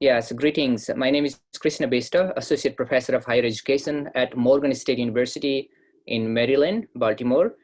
Yes, greetings. My name is Krishna Besta, Associate Professor of Higher Education at Morgan State University in Maryland, Baltimore.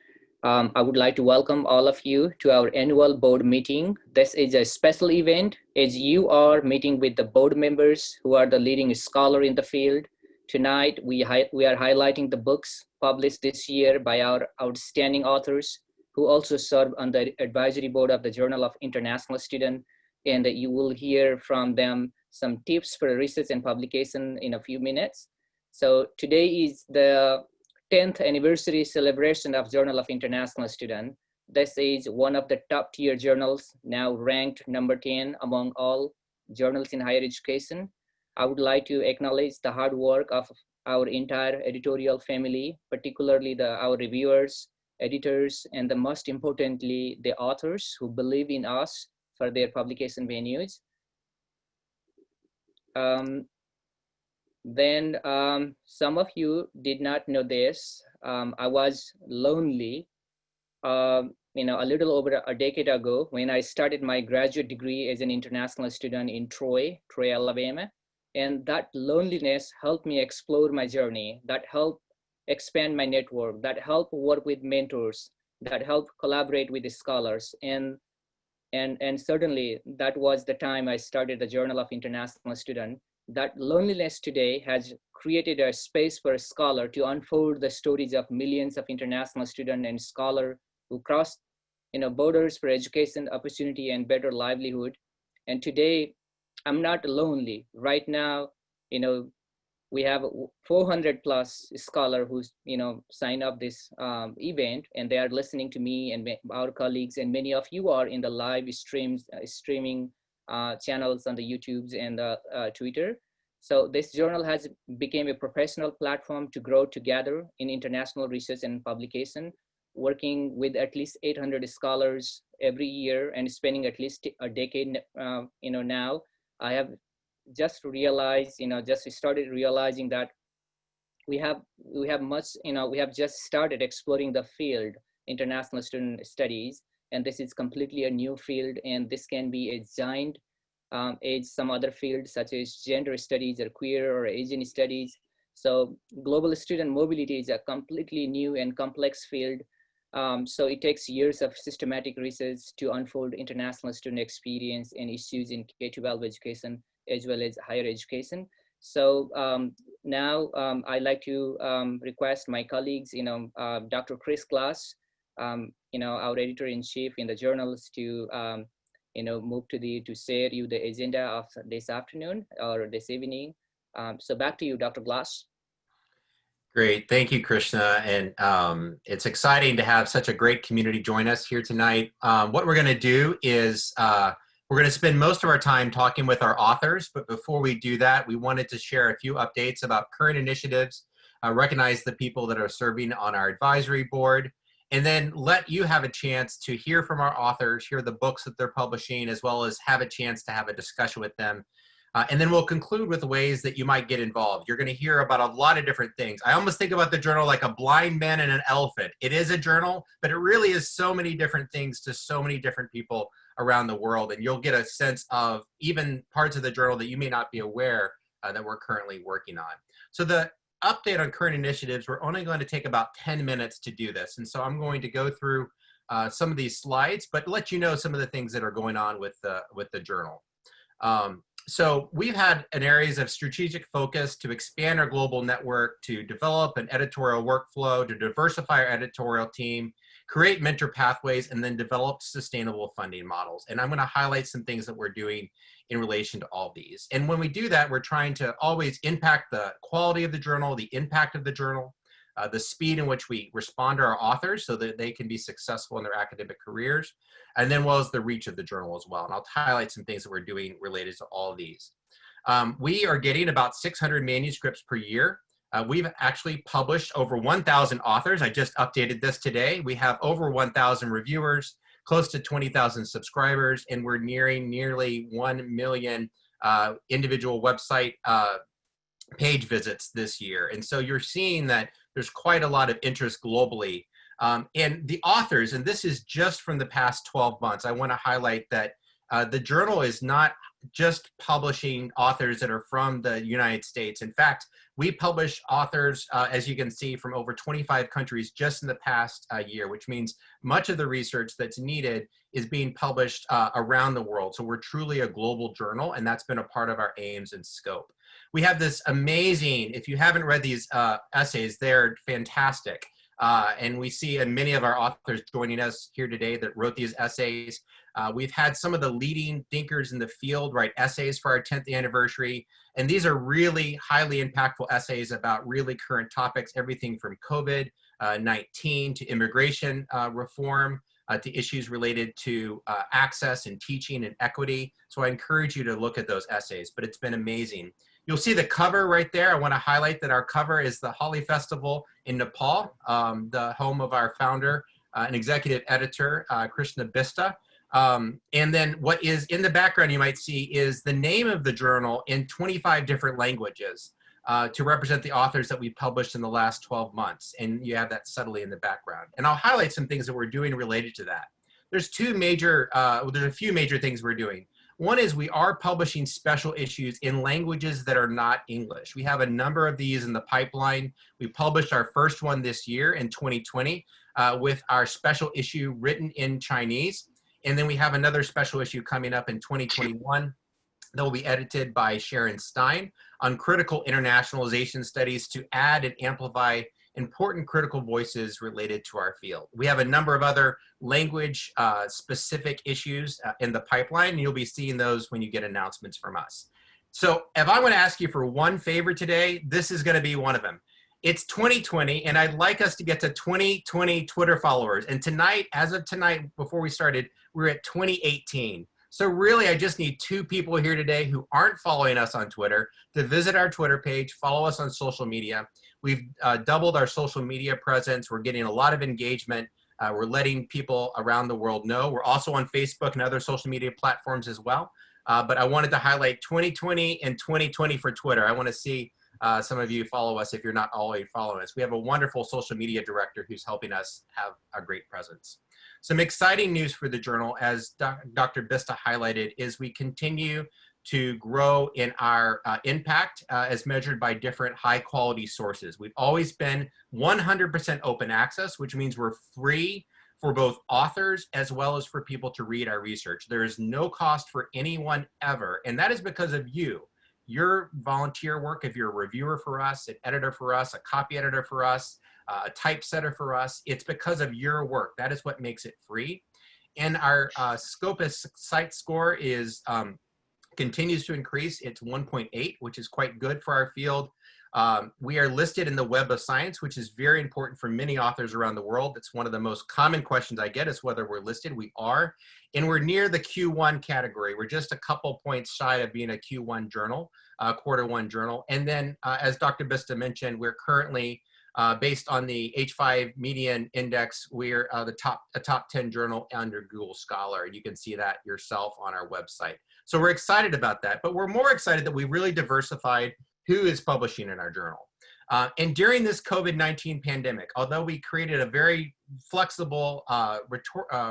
I would like to welcome all of you to our annual board meeting. This is a special event as you are meeting with the board members who are the leading scholar in the field. Tonight, we are highlighting the books published this year by our outstanding authors who also serve on the advisory board of the Journal of International Student, and you will hear from them some tips for research and publication in a few minutes. So today is the 10th anniversary celebration of Journal of International Student. This is one of the top tier journals, now ranked number 10 among all journals in higher education. I would like to acknowledge the hard work of our entire editorial family, particularly our reviewers, editors, and the most importantly, the authors who believe in us for their publication venues. Some of you did not know this. I was lonely, a little over a decade ago when I started my graduate degree as an international student in Troy, Alabama. And that loneliness helped me explore my journey, that helped expand my network, that helped work with mentors, that helped collaborate with the scholars. And certainly that was the time I started the Journal of International Student. That loneliness today has created a space for a scholar to unfold the stories of millions of international students and scholars who cross borders for education, opportunity, and better livelihood. And today, I'm not lonely. Right now, we have 400 plus scholar who's sign up this event, and they are listening to me and our colleagues, and many of you are in the live streaming channels on the YouTubes and the Twitter. So this journal has become a professional platform to grow together in international research and publication, working with at least 800 scholars every year and spending at least a decade. Now I have just realized, just started realizing that we have much, we have just started exploring the field, international student studies, and this is completely a new field, and this can be a giant as some other fields such as gender studies or queer or Asian studies. So global student mobility is a completely new and complex field. So it takes years of systematic research to unfold international student experience and issues in K-12 education as well as higher education. So now I'd like to request my colleagues, Dr. Chris Glass, our editor-in-chief in the journals to move to share you the agenda of this afternoon or this evening. So back to you, Dr. Glass. Great, thank you, Krishna. And it's exciting to have such a great community join us here tonight. What we're gonna do is we're gonna spend most of our time talking with our authors, but before we do that, we wanted to share a few updates about current initiatives, recognize the people that are serving on our advisory board, and then let you have a chance to hear from our authors, hear the books that they're publishing, as well as have a chance to have a discussion with them. And then we'll conclude with ways that you might get involved. You're going to hear about a lot of different things. I almost think about the journal like a blind man and an elephant. It is a journal, but it really is so many different things to so many different people around the world. And you'll get a sense of even parts of the journal that you may not be aware that we're currently working on. So the update on current initiatives, we're only going to take about 10 minutes to do this. And so I'm going to go through some of these slides, but let you know some of the things that are going on with the journal. So we've had an areas of strategic focus to expand our global network, to develop an editorial workflow, to diversify our editorial team, create mentor pathways, and then develop sustainable funding models. And I'm going to highlight some things that we're doing in relation to all these. And when we do that, we're trying to always impact the quality of the journal, the impact of the journal, the speed in which we respond to our authors so that they can be successful in their academic careers, and then well as the reach of the journal as well. And I'll highlight some things that we're doing related to all of these. We are getting about 600 manuscripts per year. We've actually published over 1,000 authors. I just updated this today. We have over 1,000 reviewers, close to 20,000 subscribers, and we're nearing nearly 1 million individual website page visits this year. And so you're seeing that there's quite a lot of interest globally. And the authors, and this is just from the past 12 months, I want to highlight that the journal is not just publishing authors that are from the United States. In fact, we publish authors, as you can see, from over 25 countries just in the past year, which means much of the research that's needed is being published around the world. So we're truly a global journal, and that's been a part of our aims and scope. We have this amazing, if you haven't read these essays, they're fantastic. And we see many of our authors joining us here today that wrote these essays. We've had some of the leading thinkers in the field write essays for our 10th anniversary. And these are really highly impactful essays about really current topics, everything from COVID-19 to immigration reform, to issues related to access and teaching and equity. So I encourage you to look at those essays, but it's been amazing. You'll see the cover right there. I want to highlight that our cover is the Holi Festival in Nepal, the home of our founder and executive editor, Krishna Bista. And then what is in the background you might see is the name of the journal in 25 different languages to represent the authors that we published in the last 12 months. And you have that subtly in the background. And I'll highlight some things that we're doing related to that. There's a few major things we're doing. One is we are publishing special issues in languages that are not English. We have a number of these in the pipeline. We published our first one this year in 2020 with our special issue written in Chinese. And then we have another special issue coming up in 2021 that will be edited by Sharon Stein on critical internationalization studies to add and amplify important critical voices related to our field. We have a number of other language specific issues in the pipeline, and you'll be seeing those when you get announcements from us. So if I want to ask you for one favor today, this is going to be one of them. It's 2020, and I'd like us to get to 2020 Twitter followers. And tonight, as of tonight, before we started, we're at 2018. So really, I just need 2 people here today who aren't following us on Twitter to visit our Twitter page, follow us on social media. We've doubled our social media presence. We're getting a lot of engagement. We're letting people around the world know. We're also on Facebook and other social media platforms as well. But I wanted to highlight 2020 and 2020 for Twitter. I want to see some of you follow us if you're not already following us. We have a wonderful social media director who's helping us have a great presence. Some exciting news for the journal, as Dr. Bista highlighted, is we continue to grow in our impact as measured by different high quality sources. We've always been 100% open access, which means we're free for both authors as well as for people to read our research. There is no cost for anyone ever, and that is because of you. Your volunteer work, if you're a reviewer for us, an editor for us, a copy editor for us, a typesetter for us, it's because of your work. That is what makes it free. And our Scopus site score is continues to increase. It's 1.8, which is quite good for our field. We are listed in the Web of Science, which is very important for many authors around the world. It's one of the most common questions I get is whether we're listed. We are, and we're near the Q1 category. We're just a couple points shy of being a Q1 journal, quarter 1 journal. And then as Dr. Bista mentioned, we're currently based on the H5 median index, we're a top 10 journal under Google Scholar. You can see that yourself on our website. So we're excited about that, but we're more excited that we really diversified who is publishing in our journal. And during this COVID-19 pandemic, although we created a very flexible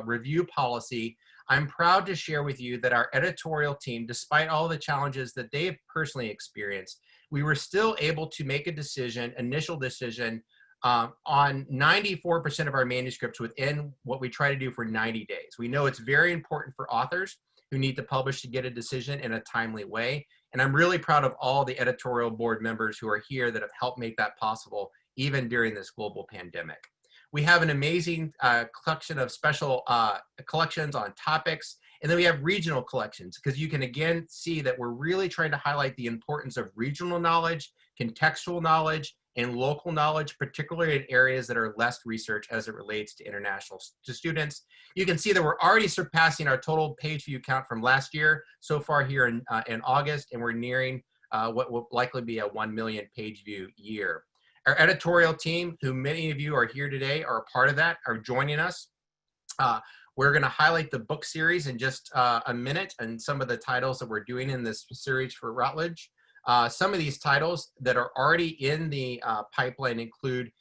review policy, I'm proud to share with you that our editorial team, despite all the challenges that they've personally experienced, we were still able to make a decision, initial decision, on 94% of our manuscripts within what we try to do for 90 days. We know it's very important for authors who need to publish to get a decision in a timely way. And I'm really proud of all the editorial board members who are here that have helped make that possible, even during this global pandemic. We have an amazing collection of special collections on topics, and then we have regional collections, because you can again see that we're really trying to highlight the importance of regional knowledge, contextual knowledge, and local knowledge, particularly in areas that are less researched as it relates to international students. You can see that we're already surpassing our total page view count from last year so far here in August, and we're nearing what will likely be a 1 million page view year. Our editorial team, who many of you are here today, are a part of that, are joining us. We're going to highlight the book series in just a minute and some of the titles that we're doing in this series for Routledge. Some of these titles that are already in the pipeline include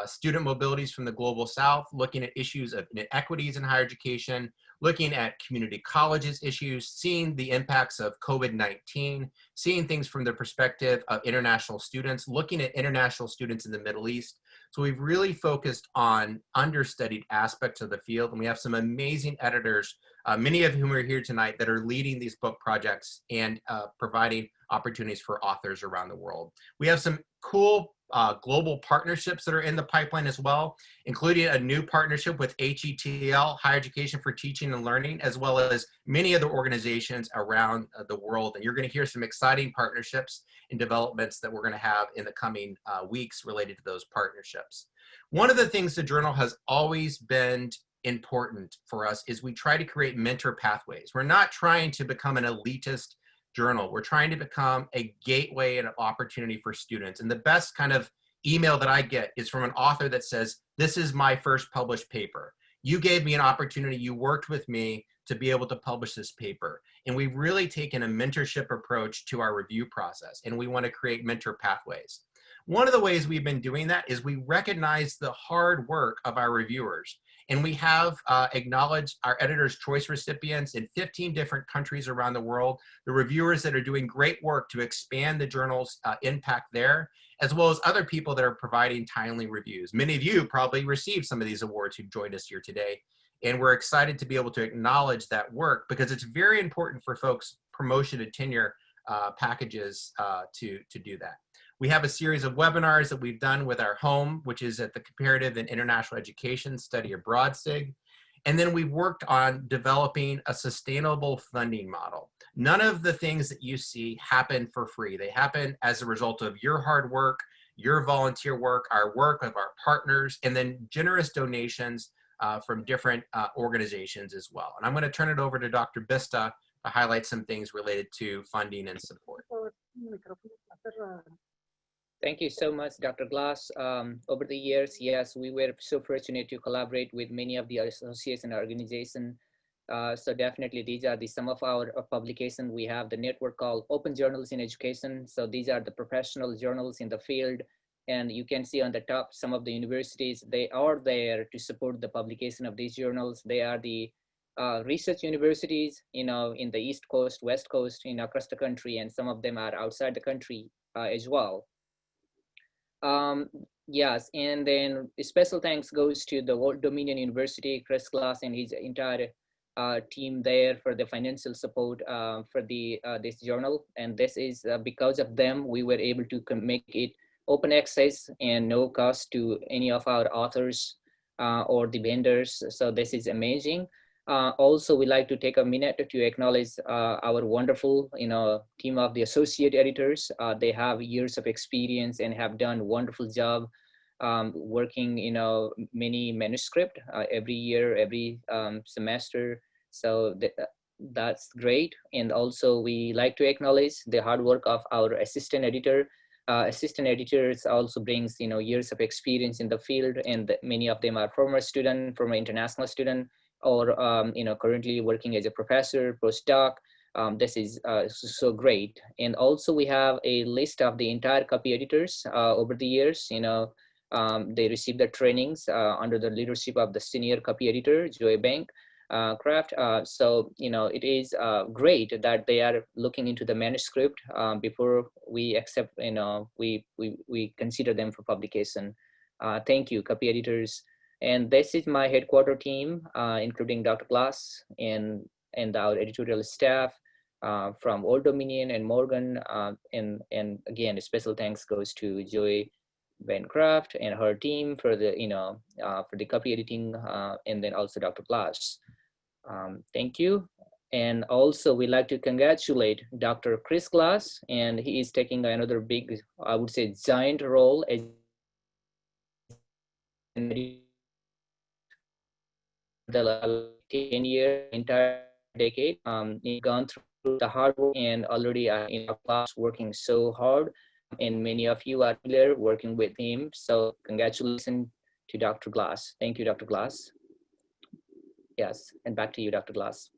Student Mobilities from the Global South, looking at issues of inequities in higher education, looking at community colleges issues, seeing the impacts of COVID-19, seeing things from the perspective of international students, looking at international students in the Middle East. So we've really focused on understudied aspects of the field, and we have some amazing editors, many of whom are here tonight, that are leading these book projects and providing opportunities for authors around the world. We have some cool global partnerships that are in the pipeline as well, including a new partnership with HETL, Higher Education for Teaching and Learning, as well as many other organizations around the world. And you're going to hear some exciting partnerships and developments that we're going to have in the coming weeks related to those partnerships. One of the things the journal has always been important for us is we try to create mentor pathways. We're not trying to become an elitist journal. We're trying to become a gateway and an opportunity for students. And the best kind of email that I get is from an author that says, this is my first published paper. You gave me an opportunity. You worked with me to be able to publish this paper. And we've really taken a mentorship approach to our review process, and we want to create mentor pathways. One of the ways we've been doing that is we recognize the hard work of our reviewers. And we have acknowledged our Editor's Choice recipients in 15 different countries around the world, the reviewers that are doing great work to expand the journal's impact there, as well as other people that are providing timely reviews. Many of you probably received some of these awards who've joined us here today. And we're excited to be able to acknowledge that work, because it's very important for folks' promotion and tenure packages to do that. We have a series of webinars that we've done with our home, which is at the Comparative and International Education Study Abroad SIG. And then we've worked on developing a sustainable funding model. None of the things that you see happen for free. They happen as a result of your hard work, your volunteer work, our work of our partners, and then generous donations from different organizations as well. And I'm going to turn it over to Dr. Bista to highlight some things related to funding and support. Thank you so much, Dr. Glass. Over the years, yes, we were so fortunate to collaborate with many of the associates and organizations. So definitely these are some of our publications. We have the network called Open Journals in Education. So these are the professional journals in the field. And you can see on the top, some of the universities, they are there to support the publication of these journals. They are the research universities, in the East Coast, West Coast, across the country, and some of them are outside the country as well. Yes, and then special thanks goes to the World Dominion University, Chris Glass and his entire team there for the financial support for this journal. And this is because of them, we were able to make it open access and no cost to any of our authors or the vendors. So this is amazing. Also, we like to take a minute to acknowledge our wonderful, team of the associate editors. They have years of experience and have done a wonderful job working, many manuscript every year, every semester. So that's great. And also, we like to acknowledge the hard work of our assistant editor. Assistant editors also brings, years of experience in the field, and many of them are former student, former international student, or currently working as a professor, postdoc. This is so great. And also we have a list of the entire copy editors over the years. They received their trainings under the leadership of the senior copy editor, Joy Bank Craft. So it is great that they are looking into the manuscript before we accept, we consider them for publication. Thank you, copy editors. And this is my headquarter team, including Dr. Glass and our editorial staff from Old Dominion and Morgan. And again, a special thanks goes to Joy Bancroft and her team for the for the copy editing, and then also Dr. Glass. Thank you. And also we like to congratulate Dr. Chris Glass, and he is taking another big, I would say, giant role as the 10 year entire decade. He's gone through the hard work, and already in our class working so hard, and many of you are there working with him. So congratulations to Dr. Glass. Thank you, Dr. Glass. Yes, and back to you, Dr. Glass.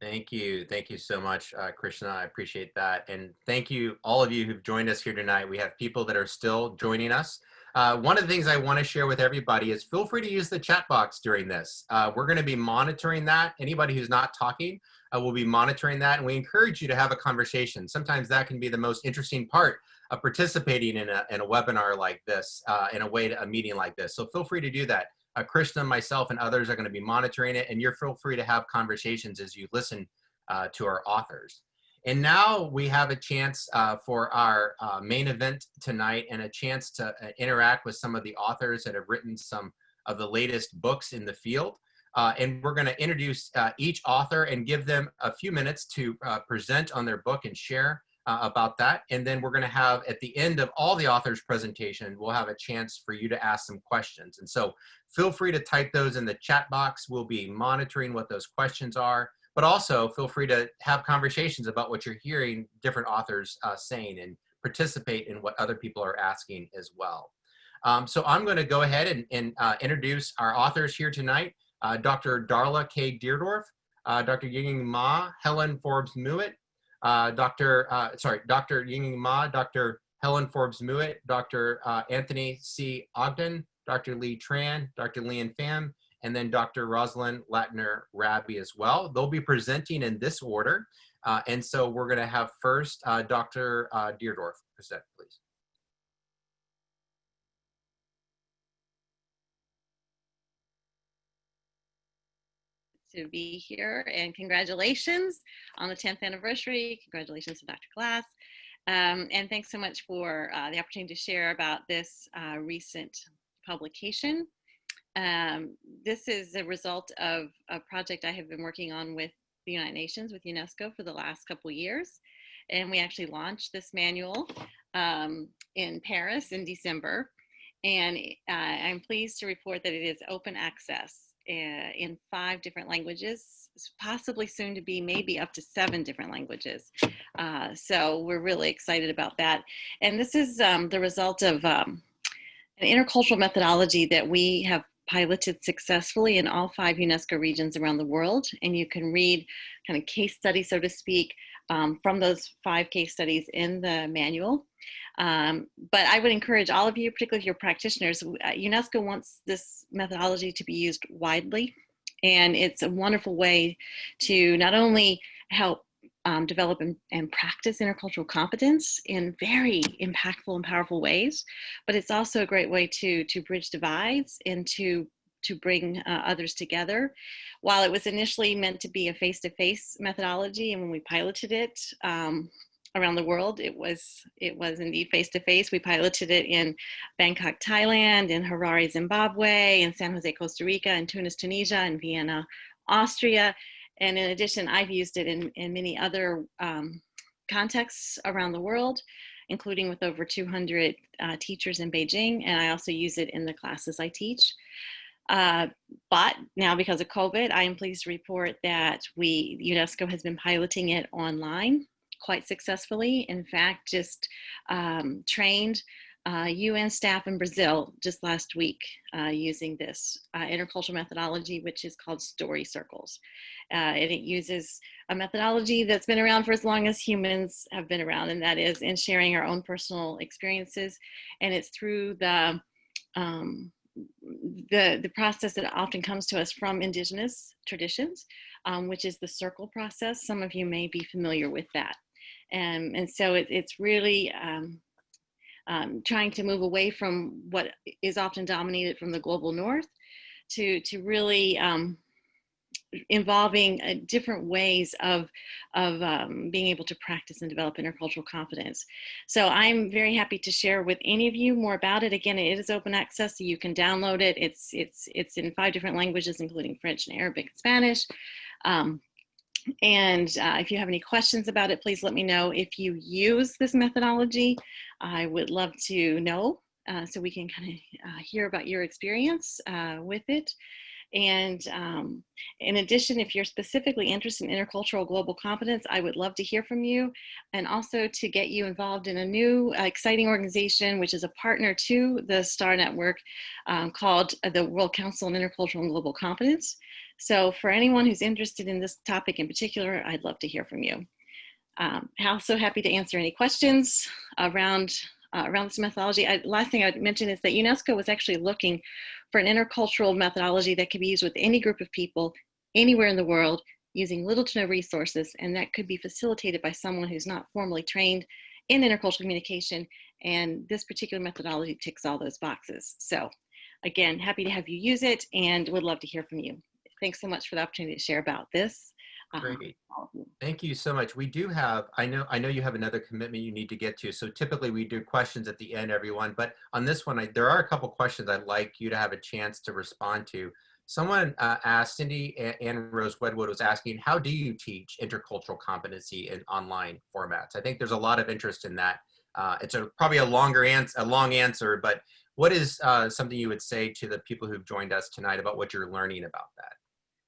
Thank you. Thank you so much, Krishna. I appreciate that. And thank you, all of you who've joined us here tonight. We have people that are still joining us. One of the things I want to share with everybody is feel free to use the chat box during this. We're going to be monitoring that. Anybody who's not talking will be monitoring that, and we encourage you to have a conversation. Sometimes that can be the most interesting part of participating in a webinar like this, a meeting like this. So feel free to do that. Krishna, myself, and others are going to be monitoring it, and you're feel free to have conversations as you listen to our authors. And now we have a chance for our main event tonight, and a chance to interact with some of the authors that have written some of the latest books in the field. And we're going to introduce each author and give them a few minutes to present on their book and share about that. And then we're going to have, at the end of all the authors' presentation, we'll have a chance for you to ask some questions. And so feel free to type those in the chat box. We'll be monitoring what those questions are, but also feel free to have conversations about what you're hearing different authors saying, and participate in what other people are asking as well. So I'm going to go ahead and introduce our authors here tonight. Dr. Darla K. Deerdorf, Dr. Yinging Ma, Helen Forbes Mewett, Dr. Yinging Ma, Dr. Helen Forbes Mewett, Dr. Anthony C. Ogden, Dr. Lee Tran, Dr. Leanne Pham, and then Dr. Rosalind Latner Rabi as well. They'll be presenting in this order. And so we're going to have first Dr. Deerdorf present, please. To be here, and congratulations on the 10th anniversary. Congratulations to Dr. Glass. And thanks so much for the opportunity to share about this recent publication. This is a result of a project I have been working on with the United Nations, with UNESCO, for the last couple of years. And we actually launched this manual in Paris in December. And I'm pleased to report that it is open access in 5 different languages, possibly soon to be maybe up to 7 different languages. So we're really excited about that. And this is the result of an intercultural methodology that we have piloted successfully in all 5 UNESCO regions around the world. And you can read kind of case studies, so to speak, from those 5 case studies in the manual. But I would encourage all of you, particularly if you're practitioners, UNESCO wants this methodology to be used widely. And it's a wonderful way to not only help develop and practice intercultural competence in very impactful and powerful ways, but it's also a great way to bridge divides and to bring others together. While it was initially meant to be a face-to-face methodology, and when we piloted it around the world, it was indeed face-to-face. We piloted it in Bangkok, Thailand, in Harare, Zimbabwe, in San Jose, Costa Rica, in Tunis, Tunisia, and Vienna, Austria. And in addition, I've used it in many other contexts around the world, including with over 200 teachers in Beijing. And I also use it in the classes I teach. But now, because of COVID, I am pleased to report that UNESCO has been piloting it online quite successfully. In fact, just trained UN staff in Brazil just last week using this intercultural methodology, which is called story circles. And it uses a methodology that's been around for as long as humans have been around, and that is in sharing our own personal experiences. And it's through the process that often comes to us from indigenous traditions, which is the circle process. Some of you may be familiar with that. And so it's really trying to move away from what is often dominated from the global north to really involving different ways of being able to practice and develop intercultural competence. So I'm very happy to share with any of you more about it. Again, it is open access, so you can download it. It's in 5 different languages, including French and Arabic and Spanish. And if you have any questions about it, please let me know. If you use this methodology, I would love to know so we can kind of hear about your experience with it. And in addition, if you're specifically interested in intercultural global competence, I would love to hear from you, and also to get you involved in a new exciting organization, which is a partner to the STAR Network, called the World Council on Intercultural and Global Competence. So for anyone who's interested in this topic in particular, I'd love to hear from you. I'm also happy to answer any questions around around this methodology. Last thing I'd mention is that UNESCO was actually looking for an intercultural methodology that could be used with any group of people anywhere in the world using little to no resources, and that could be facilitated by someone who's not formally trained in intercultural communication. And this particular methodology ticks all those boxes. So again, happy to have you use it and would love to hear from you. Thanks so much for the opportunity to share about this. Great. Thank you so much. We do have, I know you have another commitment you need to get to. So typically we do questions at the end, everyone. But on this one, there are a couple questions I'd like you to have a chance to respond to. Someone asked, Cindy Ann Rose Wedwood was asking, how do you teach intercultural competency in online formats? I think there's a lot of interest in that. It's probably a long answer, but what is something you would say to the people who've joined us tonight about what you're learning about that?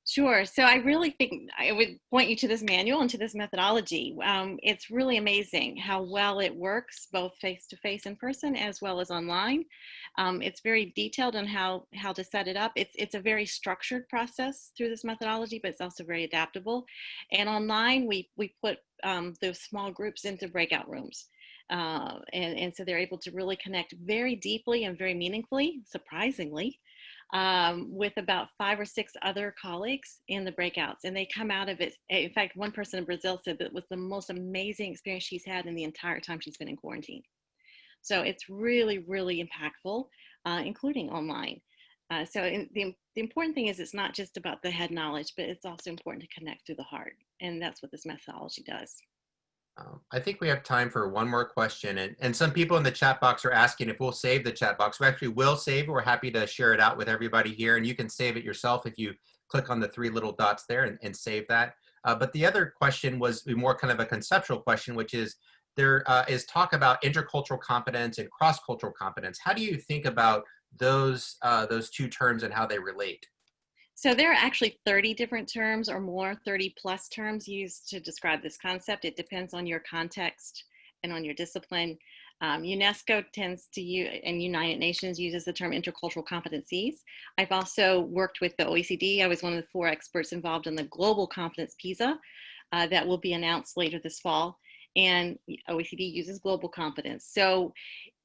Sure. So I really think I would point you to this manual and to this methodology. It's really amazing how well it works, both face-to-face in person as well as online. It's very detailed on how to set it up. It's a very structured process through this methodology, but it's also very adaptable. And online, we put those small groups into breakout rooms. And so they're able to really connect very deeply and very meaningfully, surprisingly, with about 5 or 6 other colleagues in the breakouts. And they come out of it. In fact, one person in Brazil said that it was the most amazing experience she's had in the entire time she's been in quarantine. So it's really, really impactful, including online. So the important thing is it's not just about the head knowledge, but it's also important to connect through the heart. And that's what this methodology does. I think we have time for one more question, and some people in the chat box are asking if we'll save the chat box. We actually will save it. We're happy to share it out with everybody here, and you can save it yourself if you click on the 3 little dots there and save that. But the other question was more kind of a conceptual question, which is there is talk about intercultural competence and cross-cultural competence. How do you think about those 2 terms and how they relate? So there are actually 30 different terms or more, 30 plus terms used to describe this concept. It depends on your context and on your discipline. UNESCO tends to use, and United Nations uses the term intercultural competencies. I've also worked with the OECD. I was one of the 4 experts involved in the Global Competence PISA that will be announced later this fall. And OECD uses global competence. So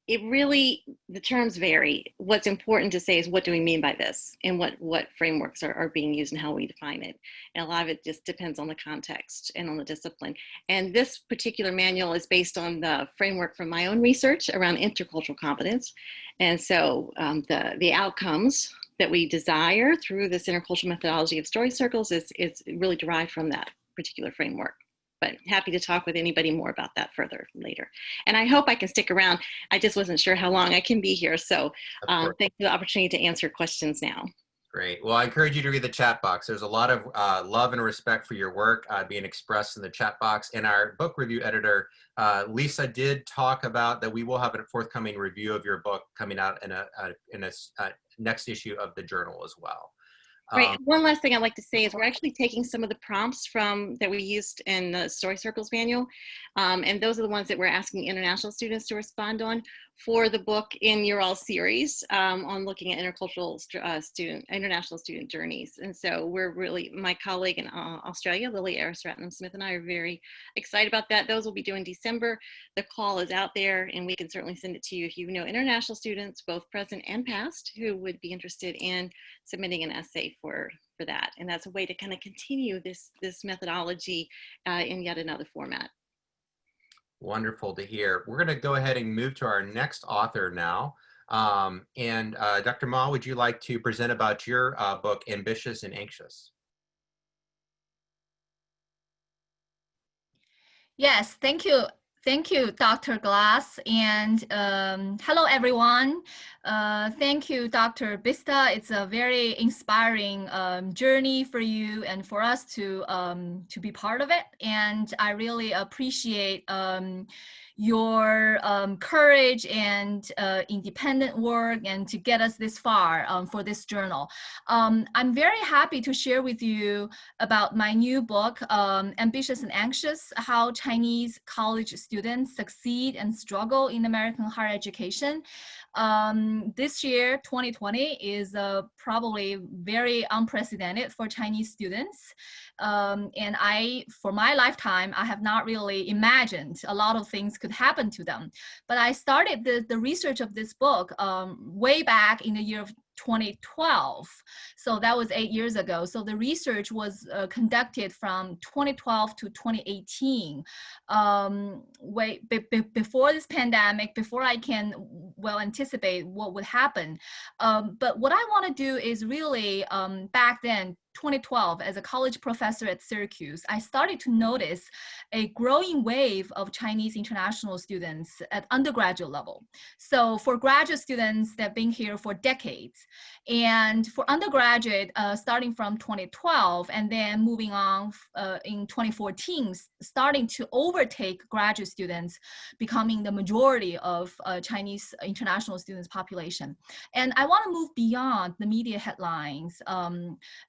it really, the terms vary. What's important to say is, what do we mean by this? And what frameworks are being used and how we define it? And a lot of it just depends on the context and on the discipline. And this particular manual is based on the framework from my own research around intercultural competence. And so the outcomes that we desire through this intercultural methodology of story circles is really derived from that particular framework. But happy to talk with anybody more about that further later. And I hope I can stick around. I just wasn't sure how long I can be here. So thank you for the opportunity to answer questions now. Great. Well, I encourage you to read the chat box. There's a lot of love and respect for your work being expressed in the chat box. And our book review editor, Lisa, did talk about that we will have a forthcoming review of your book coming out in a next issue of the journal as well. Right. One last thing I'd like to say is we're actually taking some of the prompts that we used in the Story Circles manual, and those are the ones that we're asking international students to respond on for the book in your all series on looking at international student journeys. And so we're really, my colleague in Australia, Lily Aris-Ratnam-Smith, and I are very excited about that. Those will be due in December. The call is out there, and we can certainly send it to you if you know international students, both present and past, who would be interested in submitting an essay for that. And that's a way to kind of continue this methodology in yet another format. Wonderful to hear. We're going to go ahead and move to our next author now. Dr. Ma, would you like to present about your book, Ambitious and Anxious? Yes, thank you. Thank you, Dr. Glass, and hello, everyone. Thank you, Dr. Bista. It's a very inspiring journey for you and for us to be part of it. And I really appreciate your courage and independent work and to get us this far for this journal. I'm very happy to share with you about my new book, Ambitious and Anxious, How Chinese College Students Succeed and Struggle in American Higher Education. This year, 2020, is probably very unprecedented for Chinese students. And for my lifetime, I have not really imagined a lot of things could happen to them. But I started the research of this book way back in the year of 2012. So that was 8 years ago. So the research was conducted from 2012 to 2018, before this pandemic, before I can well anticipate what would happen. But what I want to do is really back then, 2012, as a college professor at Syracuse, I started to notice a growing wave of Chinese international students at undergraduate level. So for graduate students that have been here for decades, and for undergraduate, starting from 2012 and then moving on in 2014, starting to overtake graduate students, becoming the majority of Chinese international students population. And I want to move beyond the media headlines.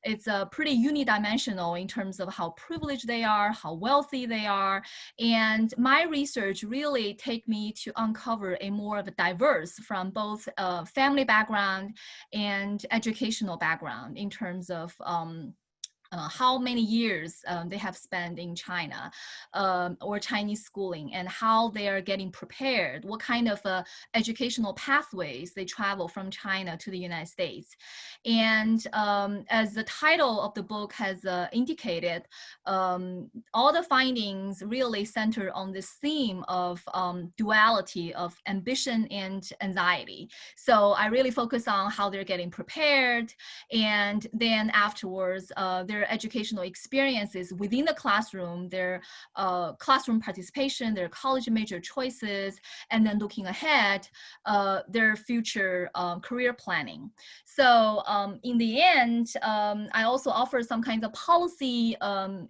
It's pretty unidimensional in terms of how privileged they are, how wealthy they are. And my research really take me to uncover a more of a diverse from both family background and educational background in terms of how many years they have spent in China or Chinese schooling, and how they are getting prepared, what kind of educational pathways they travel from China to the United States. And as the title of the book has indicated, all the findings really center on this theme of duality of ambition and anxiety. So I really focus on how they're getting prepared, and then afterwards, their educational experiences within the classroom, their classroom participation, their college major choices, and then looking ahead, their future career planning. So in the end, I also offer some kinds of policy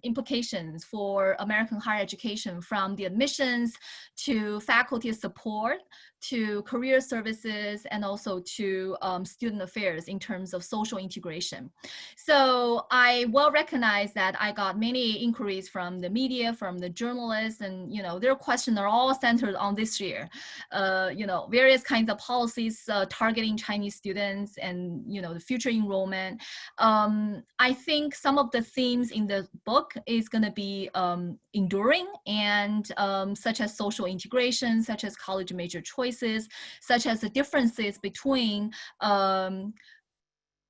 implications for American higher education, from the admissions to faculty support, to career services, and also to student affairs in terms of social integration. So I well recognize that I got many inquiries from the media, from the journalists, and their questions are all centered on this year. Various kinds of policies targeting Chinese students and the future enrollment. I think some of the themes in the book is going to be enduring, and such as social integration, such as college major choices, such as the differences between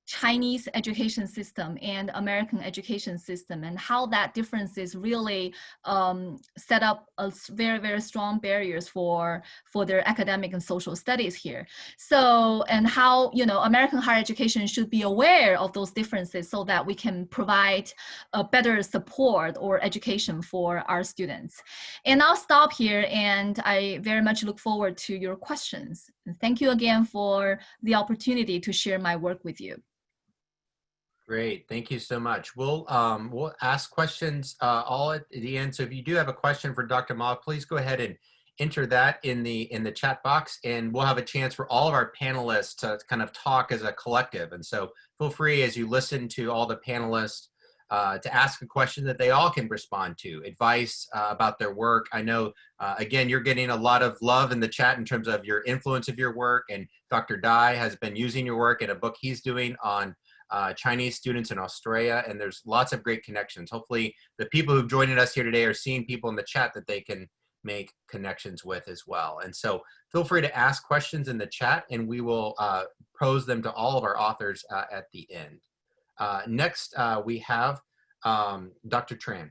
Chinese education system and American education system, and how that differences really set up a very, very strong barriers for their academic and social studies here. So, and how American higher education should be aware of those differences so that we can provide a better support or education for our students. And I'll stop here, and I very much look forward to your questions. And thank you again for the opportunity to share my work with you. Great, thank you so much. We'll ask questions all at the end. So if you do have a question for Dr. Ma, please go ahead and enter that in the chat box, and we'll have a chance for all of our panelists to kind of talk as a collective. And so feel free, as you listen to all the panelists, to ask a question that they all can respond to, advice about their work. I know, again, you're getting a lot of love in the chat in terms of your influence of your work, and Dr. Dai has been using your work in a book he's doing on Chinese students in Australia, and there's lots of great connections. Hopefully the people who've joined us here today are seeing people in the chat that they can make connections with as well. And so feel free to ask questions in the chat, and we will pose them to all of our authors at the end. Next, we have Dr. Tran.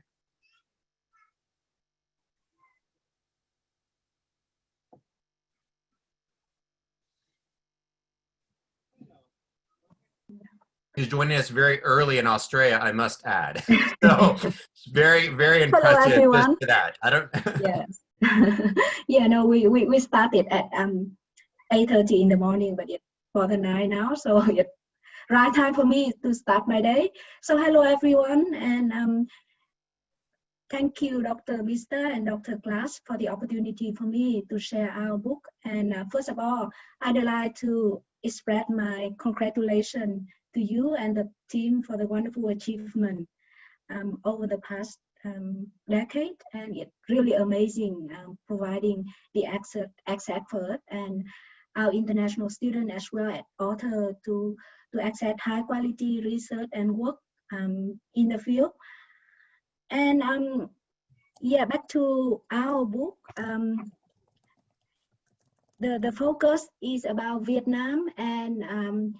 Who's joining us very early in Australia, I must add. So it's very, very impressive. Hello, everyone. To that. I don't. Yes. Yeah, no, we started at 8:30 in the morning, but it's for the night now, so it's right time for me to start my day. So hello, everyone, and thank you, Dr. Mister and Dr. Glass, for the opportunity for me to share our book. And first of all, I'd like to express my congratulations to you and the team for the wonderful achievement over the past decade, and it's really amazing providing the access for it and our international students as well as author to access high quality research and work in the field. And yeah, back to our book. The focus is about Vietnam, and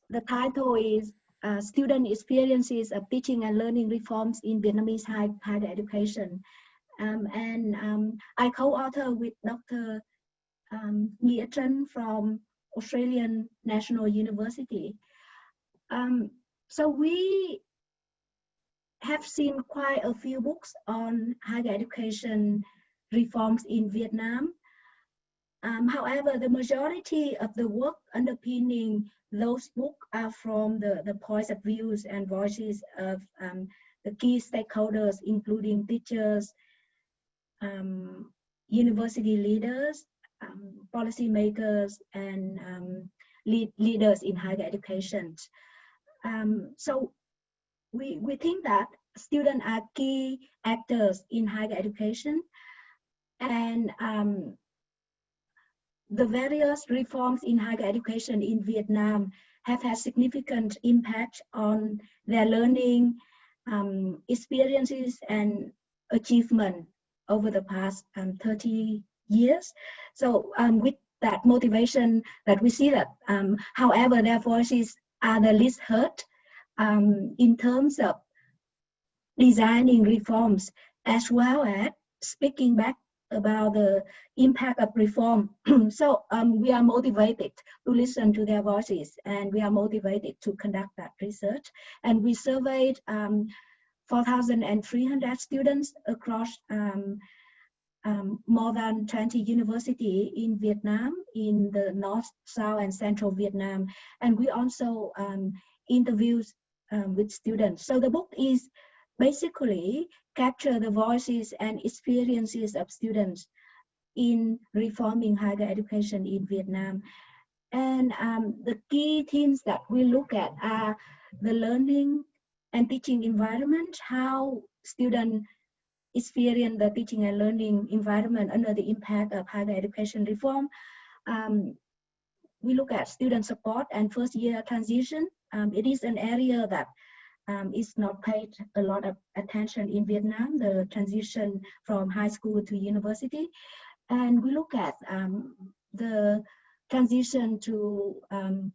the title is Student Experiences of Teaching and Learning Reforms in Vietnamese Higher Education. I co-author with Dr. Nghĩa Trân from Australian National University. So we have seen quite a few books on higher education reforms in Vietnam. However, the majority of the work underpinning those books are from the points of views and voices of the key stakeholders, including teachers, university leaders, policymakers, and leaders in higher education. So we think that students are key actors in higher education, and the various reforms in higher education in Vietnam have had significant impact on their learning experiences and achievement over the past 30 years. So with that motivation, that we see that, however, their voices are the least heard in terms of designing reforms, as well as speaking back about the impact of reform. So we are motivated to listen to their voices, and we are motivated to conduct that research. And we surveyed 4,300 students across more than 20 universities in Vietnam, in the North, South, and Central Vietnam. And we also interviewed with students. So the book is basically capture the voices and experiences of students in reforming higher education in Vietnam. And the key themes that we look at are the learning and teaching environment, how students experience the teaching and learning environment under the impact of higher education reform. We look at student support and first year transition. It is an area that is not paid a lot of attention in Vietnam, the transition from high school to university. And we look at the transition to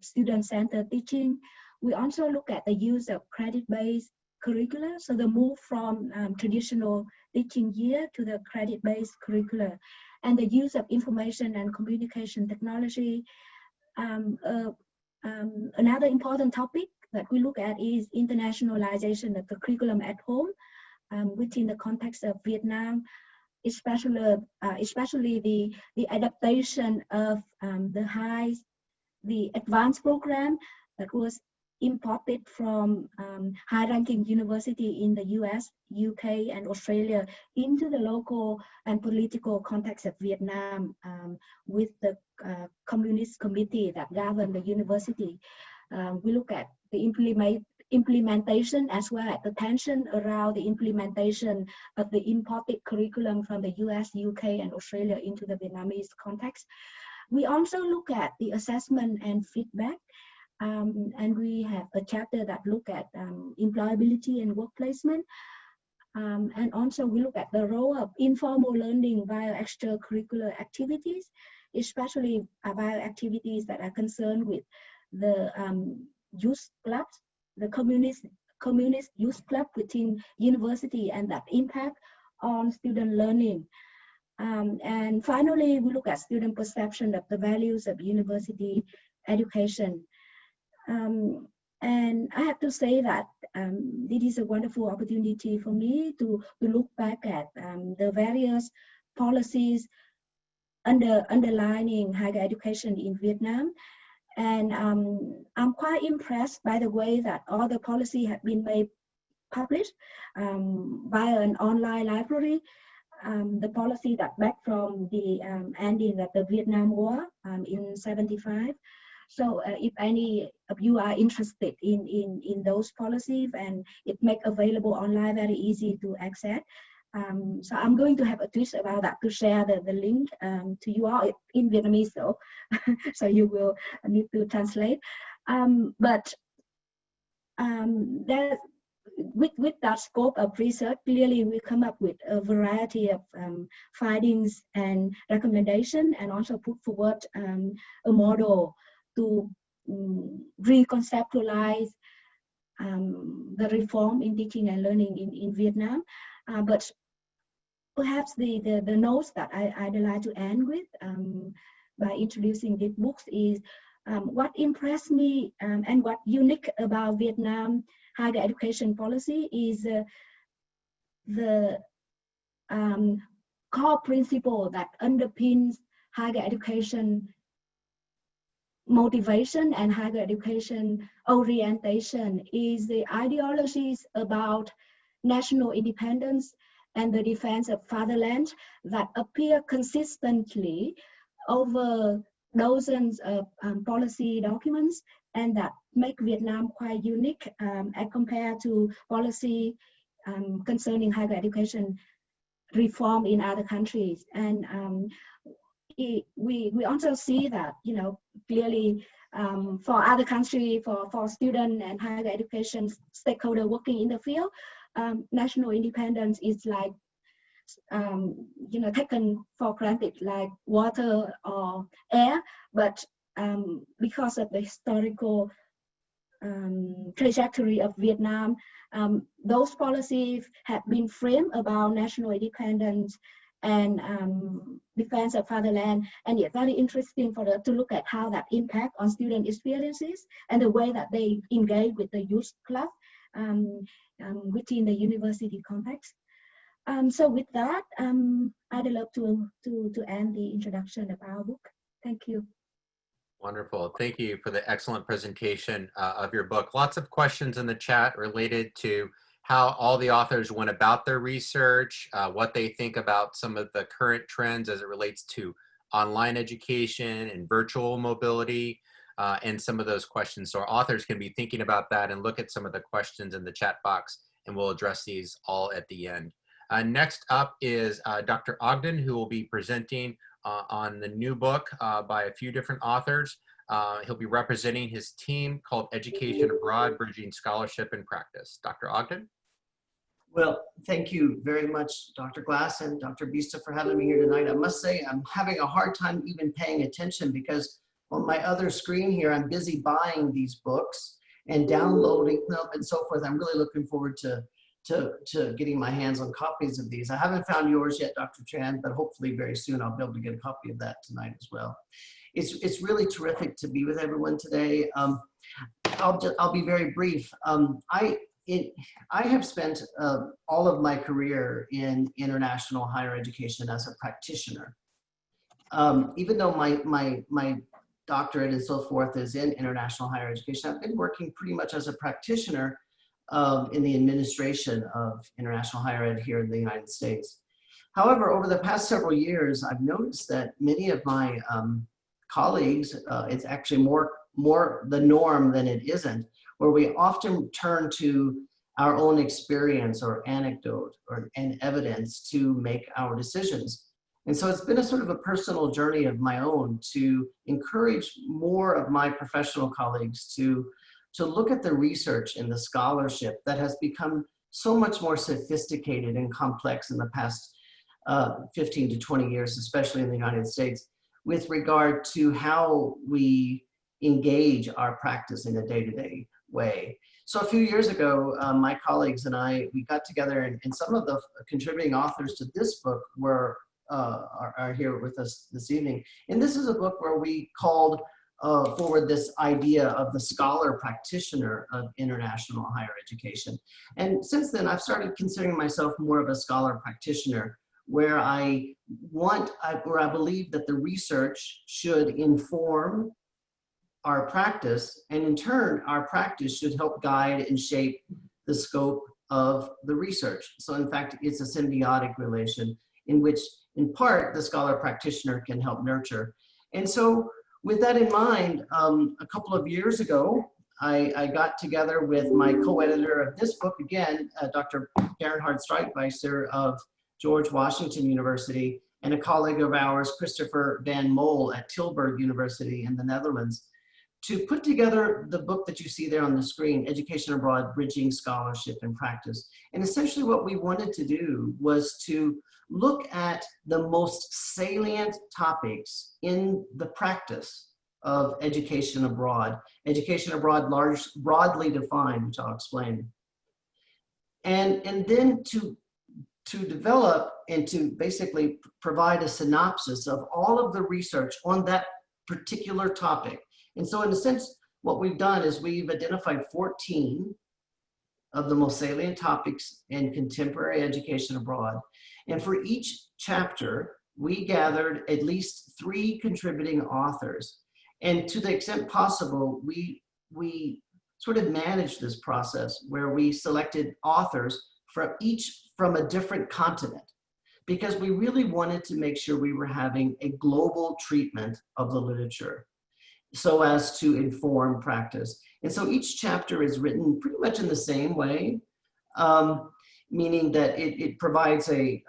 student-centered teaching. We also look at the use of credit-based curricula, so the move from traditional teaching year to the credit-based curricula, and the use of information and communication technology. Another important topic that we look at is internationalization of the curriculum at home within the context of Vietnam, especially the adaptation of the advanced program that was imported from high-ranking university in the US, UK, and Australia into the local and political context of Vietnam with the communist committee that governed the university. We look at the implementation as well as the tension around the implementation of the imported curriculum from the US, UK, and Australia into the Vietnamese context. We also look at the assessment and feedback, and we have a chapter that look at employability and work placement. And also we look at the role of informal learning via extracurricular activities, especially via activities that are concerned with the youth clubs, the communist youth club within university, and that impact on student learning. And finally, we look at student perception of the values of university education. And I have to say that it is a wonderful opportunity for me to look back at the various policies underlining higher education in Vietnam. And I'm quite impressed by the way that all the policy have been made published via an online library. The policy that back from the ending of the Vietnam War in '75. So if any of you are interested in those policies, and it make available online very easy to access. So I'm going to have a tweet about that to share the link to you all in Vietnamese, though, so you will need to translate. But with that scope of research, clearly we come up with a variety of findings and recommendations, and also put forward a model to reconceptualize the reform in teaching and learning in Vietnam. But perhaps the notes that I'd like to end with by introducing these books is what impressed me and what unique about Vietnam higher education policy is the core principle that underpins higher education motivation and higher education orientation is the ideologies about national independence and the defense of fatherland that appear consistently over dozens of policy documents, and that make Vietnam quite unique as compared to policy concerning higher education reform in other countries. And we also see that, you know, clearly for other countries, for student and higher education stakeholder working in the field, national independence is like you know, taken for granted like water or air, but because of the historical trajectory of Vietnam, those policies have been framed about national independence and defense of fatherland, and it's very interesting for us to look at how that impact on student experiences and the way that they engage with the youth club within the university context. So with that, I'd love to end the introduction of our book. Thank you. Wonderful. Thank you for the excellent presentation of your book. Lots of questions in the chat related to how all the authors went about their research, what they think about some of the current trends as it relates to online education and virtual mobility, and some of those questions. So our authors can be thinking about that and look at some of the questions in the chat box, and we'll address these all at the end. Next up is Dr. Ogden, who will be presenting on the new book by a few different authors. He'll be representing his team called Education Abroad, Bridging Scholarship and Practice. Dr. Ogden? Well, thank you very much, Dr. Glass and Dr. Bista, for having me here tonight. I must say I'm having a hard time even paying attention because on my other screen here, I'm busy buying these books and downloading them and so forth. I'm really looking forward to getting my hands on copies of these. I haven't found yours yet, Dr. Chan, but hopefully very soon I'll be able to get a copy of that tonight as well. It's really terrific to be with everyone today. I'll be very brief. I have spent all of my career in international higher education as a practitioner. Even though my doctorate and so forth is in international higher education, I've been working pretty much as a practitioner in the administration of international higher ed here in the United States. However, over the past several years, I've noticed that many of my colleagues, it's actually more the norm than it isn't, where we often turn to our own experience or anecdote and evidence to make our decisions. And so it's been a sort of a personal journey of my own to encourage more of my professional colleagues to look at the research and the scholarship that has become so much more sophisticated and complex in the past 15 to 20 years, especially in the United States, with regard to how we engage our practice in a day-to-day way. So a few years ago, my colleagues and I, we got together, and some of the contributing authors to this book are here with us this evening. And this is a book where we called forward this idea of the scholar practitioner of international higher education. And since then, I've started considering myself more of a scholar practitioner, where I believe that the research should inform our practice, and in turn, our practice should help guide and shape the scope of the research. So in fact, it's a symbiotic relation in which, in part, the scholar practitioner can help nurture. And so with that in mind, a couple of years ago, I got together with my co-editor of this book, again, Dr. Bernhard Streitweiser of George Washington University, and a colleague of ours, Christopher van Mol at Tilburg University in the Netherlands, to put together the book that you see there on the screen, Education Abroad, Bridging Scholarship and Practice. And essentially what we wanted to do was to look at the most salient topics in the practice of education abroad. Education abroad broadly defined, which I'll explain. And then to develop and to basically provide a synopsis of all of the research on that particular topic. And so in a sense, what we've done is we've identified 14 of the most salient topics in contemporary education abroad. And for each chapter, we gathered at least 3 contributing authors. And to the extent possible, we sort of managed this process where we selected authors from a different continent, because we really wanted to make sure we were having a global treatment of the literature so as to inform practice. And so each chapter is written pretty much in the same way, meaning that it provides a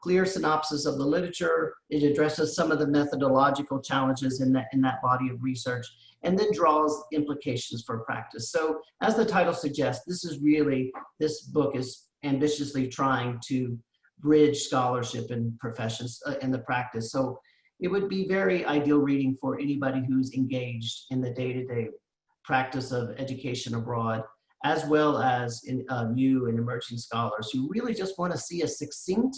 clear synopsis of the literature, it addresses some of the methodological challenges in that body of research, and then draws implications for practice. So as the title suggests, this book is ambitiously trying to bridge scholarship and professions in the practice. So it would be very ideal reading for anybody who's engaged in the day-to-day practice of education abroad, as well as in new and emerging scholars who really just want to see a succinct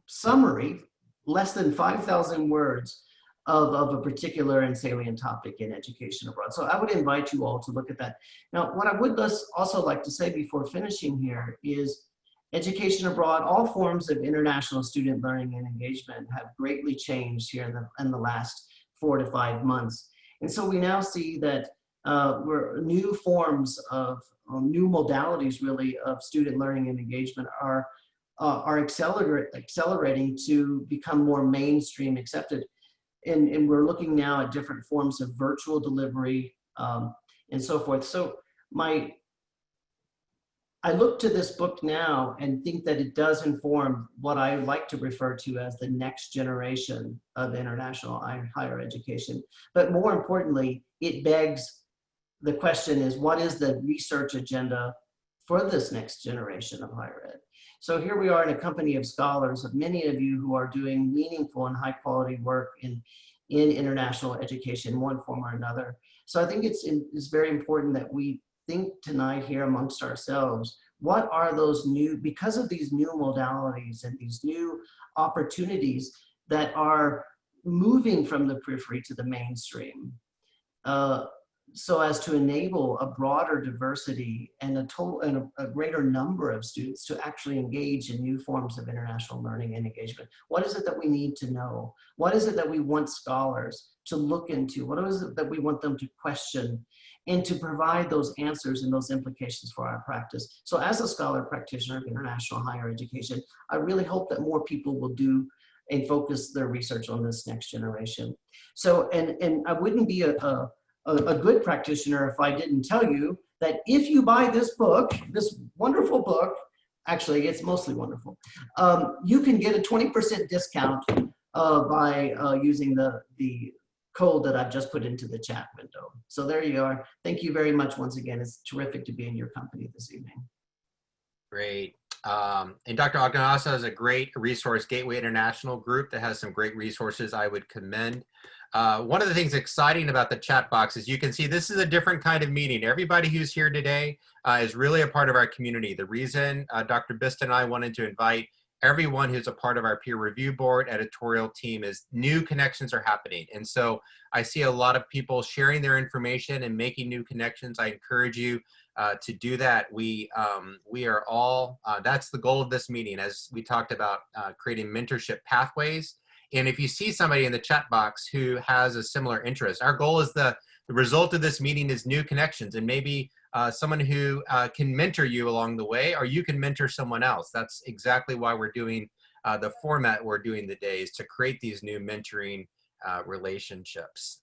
summary, less than 5,000 words, of a particular and salient topic in education abroad. So I would invite you all to look at that. Now, what I would also like to say before finishing here is education abroad, all forms of international student learning and engagement have greatly changed here in the last 4 to 5 months. And so we now see that new forms of new modalities really of student learning and engagement are accelerating to become more mainstream accepted. And we're looking now at different forms of virtual delivery and so forth. So I look to this book now and think that it does inform what I like to refer to as the next generation of international higher education. But more importantly, it begs the question is, what is the research agenda for this next generation of higher ed? So here we are in a company of scholars, of many of you who are doing meaningful and high quality work in international education, one form or another. So I think it's very important that we think tonight here amongst ourselves, what are those new, because of these new modalities and these new opportunities that are moving from the periphery to the mainstream, so as to enable a broader diversity and a greater number of students to actually engage in new forms of international learning and engagement. What is it that we need to know? What is it that we want scholars to look into? What is it that we want them to question and to provide those answers and those implications for our practice? So as a scholar practitioner of international higher education, I really hope that more people will do and focus their research on this next generation. So, and I wouldn't be a good practitioner if I didn't tell you that if you buy this book, this wonderful book, actually it's mostly wonderful, you can get a 20% discount by using the code that I've just put into the chat window. So there you are. Thank you very much once again. It's terrific to be in your company this evening. Great. And Dr. Agnasa has a great resource, Gateway International group, that has some great resources I would commend. One of the things exciting about the chat box is you can see this is a different kind of meeting. Everybody who's here today is really a part of our community. The reason Dr. Bista and I wanted to invite everyone who's a part of our peer review board editorial team is new connections are happening. And so I see a lot of people sharing their information and making new connections. I encourage you to do that. We are all, that's the goal of this meeting, as we talked about creating mentorship pathways. And if you see somebody in the chat box who has a similar interest, our goal is the result of this meeting is new connections, and maybe someone who can mentor you along the way, or you can mentor someone else. That's exactly why we're doing the format we're doing today, is to create these new mentoring relationships.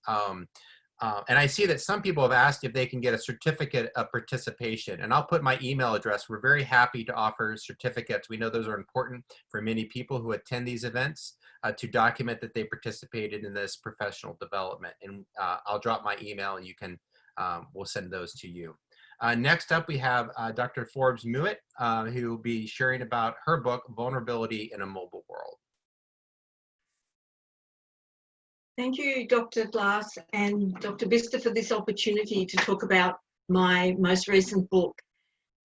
And I see that some people have asked if they can get a certificate of participation, and I'll put my email address. We're very happy to offer certificates. We know those are important for many people who attend these events to document that they participated in this professional development. And I'll drop my email and you can, we'll send those to you. Next up, we have Dr. Forbes Mewett, who will be sharing about her book, Vulnerability in a Mobile World. Thank you, Dr. Glass and Dr. Bista, for this opportunity to talk about my most recent book.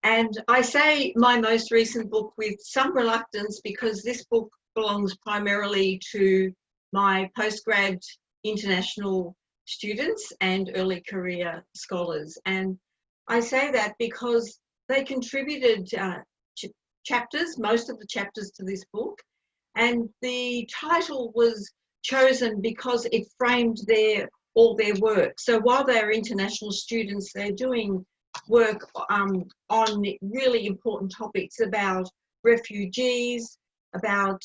And I say my most recent book with some reluctance because this book belongs primarily to my postgrad international students and early career scholars. And I say that because they contributed chapters, most of the chapters to this book, and the title was chosen because it framed all their work. So while they're international students, they're doing work on really important topics about refugees, about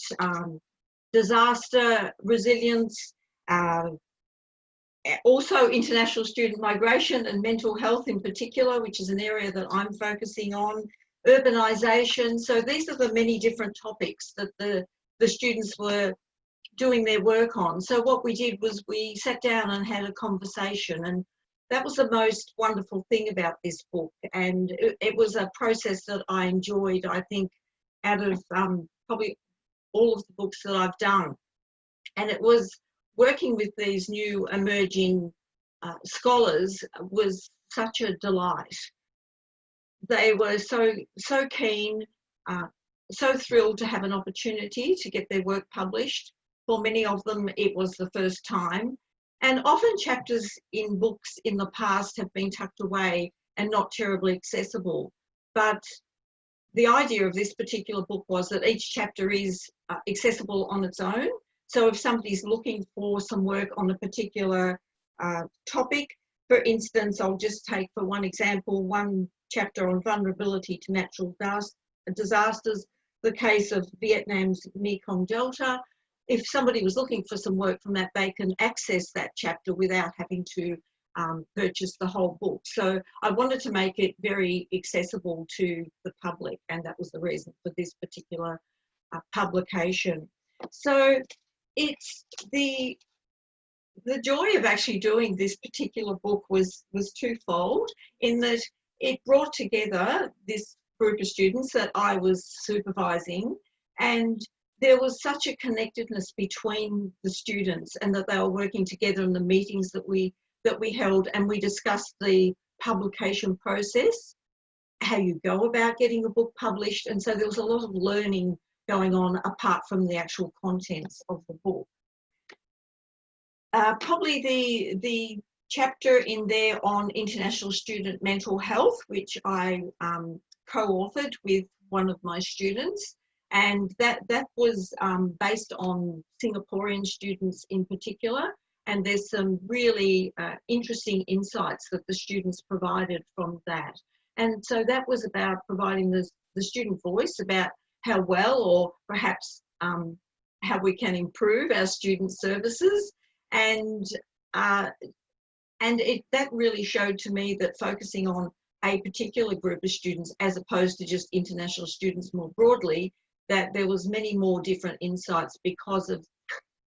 disaster resilience, also international student migration and mental health in particular, which is an area that I'm focusing on, urbanization. So these are the many different topics that the students were doing their work on. So what we did was we sat down and had a conversation, and that was the most wonderful thing about this book. And it was a process that I enjoyed, I think, out of probably all of the books that I've done. And it was working with these new emerging scholars was such a delight. They were so keen, so thrilled to have an opportunity to get their work published. For many of them, it was the first time. And often chapters in books in the past have been tucked away and not terribly accessible. But the idea of this particular book was that each chapter is accessible on its own. So if somebody's looking for some work on a particular topic, for instance, I'll just take for one example, one chapter on vulnerability to natural disasters, the case of Vietnam's Mekong Delta. If somebody was looking for some work from that, they can access that chapter without having to purchase the whole book. So I wanted to make it very accessible to the public, and that was the reason for this particular publication. So it's the joy of actually doing this particular book was twofold, in that it brought together this group of students that I was supervising, and there was such a connectedness between the students, and that they were working together in the meetings that we held, and we discussed the publication process, how you go about getting a book published. And so there was a lot of learning going on apart from the actual contents of the book. Probably the chapter in there on international student mental health, which I co-authored with one of my students, and that was based on Singaporean students in particular. And there's some really interesting insights that the students provided from that. And so that was about providing the student voice about how well, or perhaps how we can improve our student services. And that really showed to me that focusing on a particular group of students as opposed to just international students more broadly, that there was many more different insights because of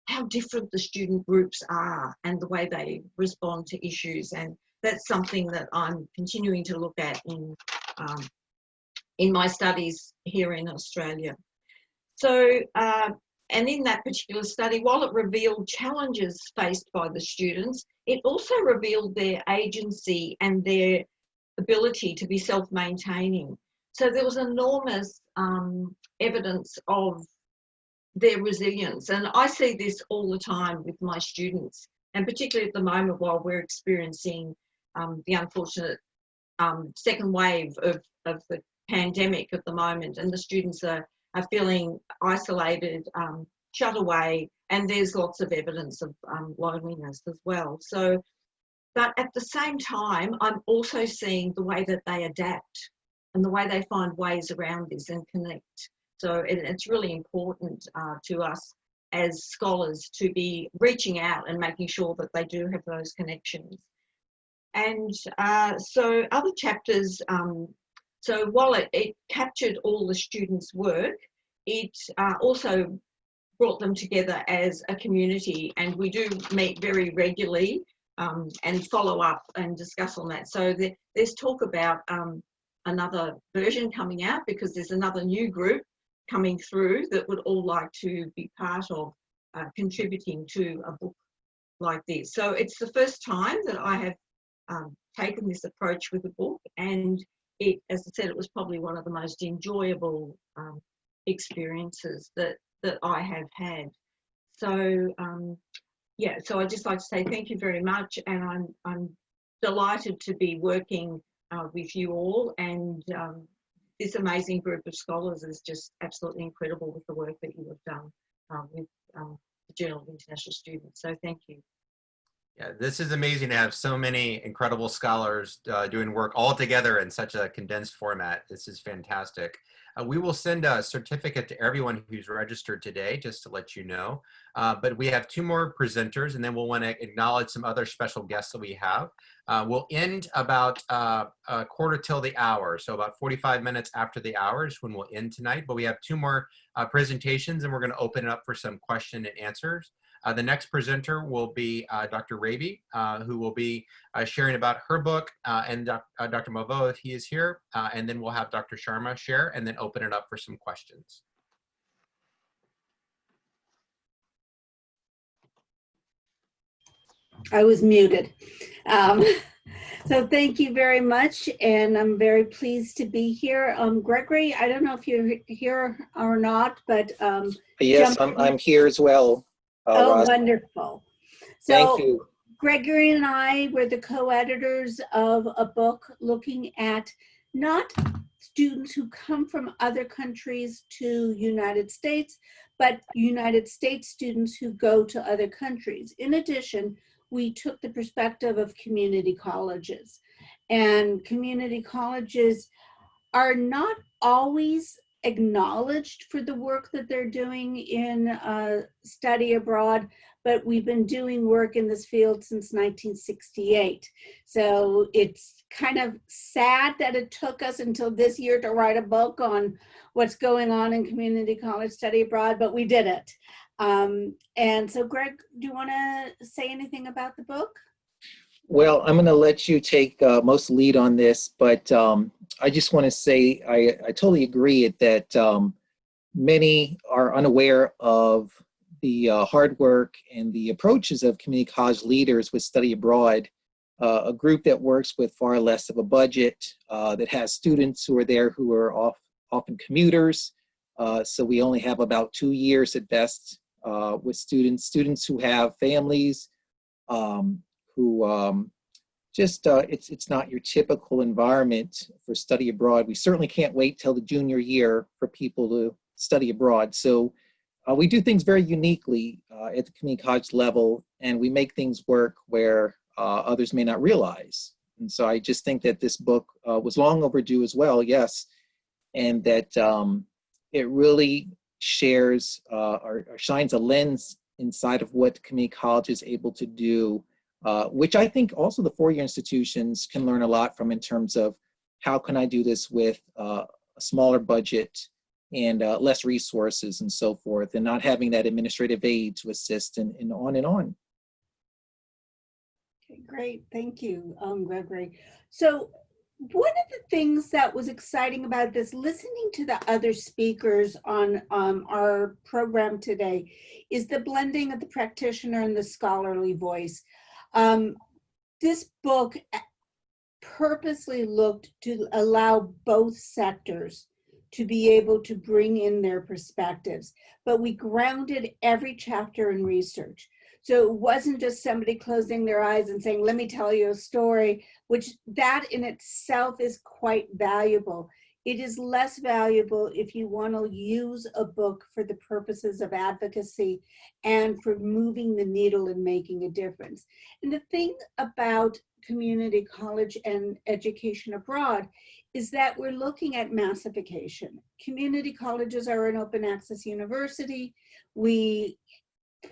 how different the student groups are and the way they respond to issues. And that's something that I'm continuing to look at in my studies here in Australia. So, and in that particular study, while it revealed challenges faced by the students, it also revealed their agency and their ability to be self-maintaining. So there was enormous evidence of their resilience. And I see this all the time with my students, and particularly at the moment while we're experiencing the unfortunate second wave of the pandemic at the moment, and the students are feeling isolated, shut away, and there's lots of evidence of loneliness as well. So, but at the same time, I'm also seeing the way that they adapt and the way they find ways around this and connect. So it's really important to us as scholars to be reaching out and making sure that they do have those connections. And so other chapters, so while it captured all the students' work, it also brought them together as a community, and we do meet very regularly and follow up and discuss on that. So there's talk about another version coming out, because there's another new group coming through that would all like to be part of contributing to a book like this. So it's the first time that I have taken this approach with a book, and it, as I said, it was probably one of the most enjoyable experiences that I have had. So yeah, so I'd just like to say thank you very much, and I'm delighted to be working with you all, and this amazing group of scholars is just absolutely incredible with the work that you have done with the Journal of International Students. So thank you. Yeah, this is amazing to have so many incredible scholars doing work all together in such a condensed format. This is fantastic. We will send a certificate to everyone who's registered today, just to let you know. But we have 2 more presenters, and then we'll want to acknowledge some other special guests that we have. We'll end about a quarter till the hour, so about 45 minutes after the hour is when we'll end tonight. But we have 2 more presentations, and we're going to open it up for some question and answers. The next presenter will be Dr. Ravi, who will be sharing about her book, and Dr. Mavo, if he is here, and then we'll have Dr. Sharma share, and then open it up for some questions. I was muted. So thank you very much, and I'm very pleased to be here. Gregory, I don't know if you're here or not, but yes, I'm here as well. Oh, Roz. wonderful. Thank So you. Gregory and I were the co-editors of a book looking at not students who come from other countries to United States, but United States students who go to other countries. In addition, we took the perspective of community colleges, and community colleges are not always acknowledged for the work that they're doing in study abroad, but we've been doing work in this field since 1968. So it's kind of sad that it took us until this year to write a book on what's going on in community college study abroad, but we did it. And so Greg, do you want to say anything about the book? Well, I'm going to let you take most lead on this, but I just want to say I totally agree that many are unaware of the hard work and the approaches of community college leaders with study abroad, a group that works with far less of a budget, that has students who are there who are often commuters. So we only have about 2 years at best with students who have families, who it's not your typical environment for study abroad. We certainly can't wait till the junior year for people to study abroad. So we do things very uniquely at the community college level, and we make things work where others may not realize. And so I just think that this book was long overdue as well, yes, and that it really shares or shines a lens inside of what community college is able to do, which I think also the four-year institutions can learn a lot from in terms of how can I do this with a smaller budget and less resources and so forth, and not having that administrative aid to assist and on and on. Okay, great, thank you, Gregory. So one of the things that was exciting about this, listening to the other speakers on our program today, is the blending of the practitioner and the scholarly voice. This book purposely looked to allow both sectors to be able to bring in their perspectives, but we grounded every chapter in research. So it wasn't just somebody closing their eyes and saying, let me tell you a story, which that in itself is quite valuable. It is less valuable if you want to use a book for the purposes of advocacy and for moving the needle and making a difference. And the thing about community college and education abroad is that we're looking at massification. Community colleges are an open access university. We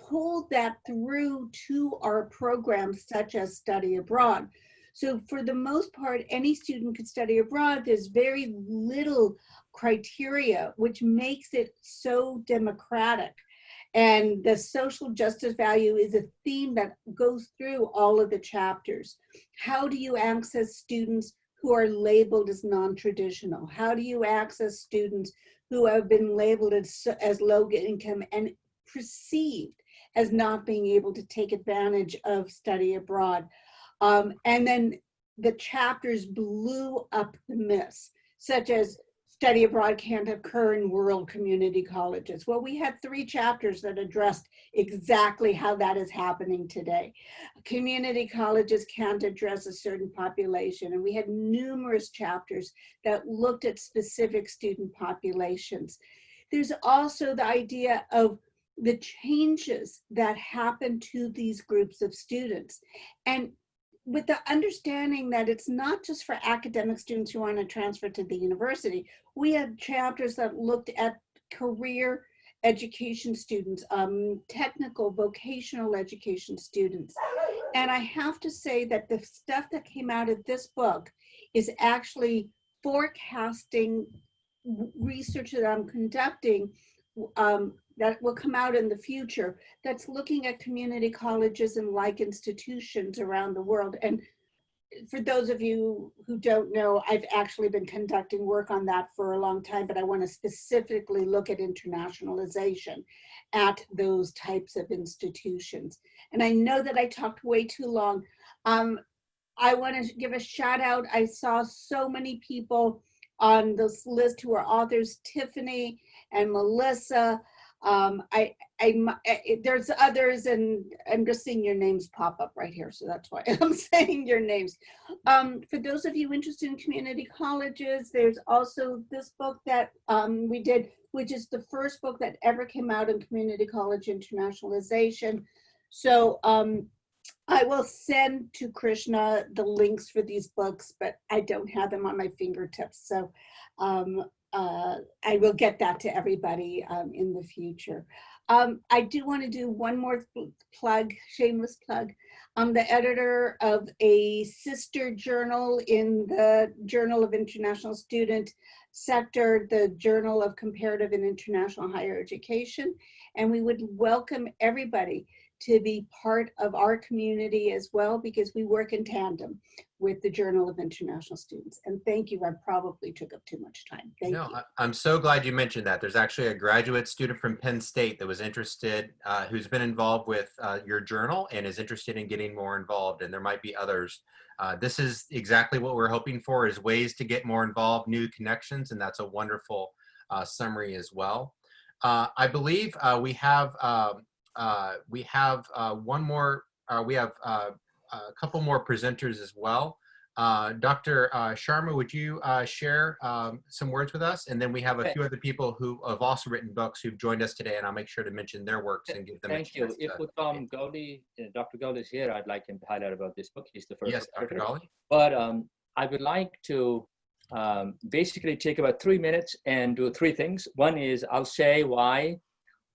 pulled that through to our programs such as study abroad. So for the most part, any student could study abroad. There's very little criteria, which makes it so democratic. And the social justice value is a theme that goes through all of the chapters. How do you access students who are labeled as non-traditional? How do you access students who have been labeled as low income and perceived as not being able to take advantage of study abroad? And then the chapters blew up the myths, such as study abroad can't occur in rural community colleges. Well, we had 3 chapters that addressed exactly how that is happening today. Community colleges can't address a certain population, and we had numerous chapters that looked at specific student populations. There's also the idea of the changes that happen to these groups of students. And with the understanding that it's not just for academic students who want to transfer to the university, we had chapters that looked at career education students, technical, vocational education students. And I have to say that the stuff that came out of this book is actually forecasting research that I'm conducting that will come out in the future, that's looking at community colleges and like institutions around the world. And for those of you who don't know, I've actually been conducting work on that for a long time, but I want to specifically look at internationalization at those types of institutions. And I know that I talked way too long. I want to give a shout out. I saw so many people on this list who are authors, Tiffany and Melissa. There's others, and I'm just seeing your names pop up right here, so that's why I'm saying your names. For those of you interested in community colleges, there's also this book that we did, which is the first book that ever came out in community college internationalization. So I will send to Krishna the links for these books, but I don't have them on my fingertips. So I will get that to everybody in the future. I do want to do one more plug, shameless plug. I'm the editor of a sister journal in the Journal of International Student Sector, the Journal of Comparative and International Higher Education. And we would welcome everybody to be part of our community as well, because we work in tandem with the Journal of International Students. And thank you, I probably took up too much time. Thank you. I'm so glad you mentioned that. There's actually a graduate student from Penn State that was interested, who's been involved with your journal and is interested in getting more involved, and there might be others. This is exactly what we're hoping for, is ways to get more involved, new connections, and that's a wonderful summary as well. I believe we have one more, we have a couple more presenters as well. Dr. Sharma, would you share some words with us? And then we have a few other people who have also written books who've joined us today, and I'll make sure to mention their works and give them a chance. Thank you. If Uttam Gowdy, Dr. Gowdy is here, I'd like him to highlight about this book. He's the first. Yes, Dr. Gowdy. But I would like to basically take about 3 minutes and do 3 things. One is I'll say why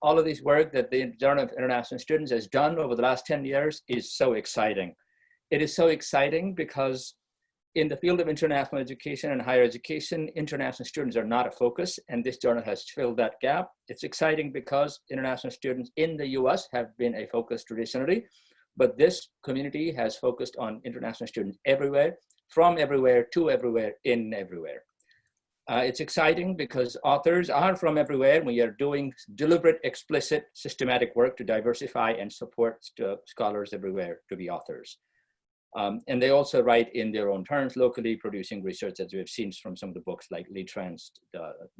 all of this work that the Journal of International Students has done over the last 10 years is so exciting. It is so exciting because in the field of international education and higher education, international students are not a focus, and this journal has filled that gap. It's exciting because international students in the US have been a focus traditionally, but this community has focused on international students everywhere, from everywhere, to everywhere, in everywhere. It's exciting because authors are from everywhere. We are doing deliberate, explicit, systematic work to diversify and support scholars everywhere to be authors. And they also write in their own terms, locally producing research, as we have seen from some of the books like Lee Trans,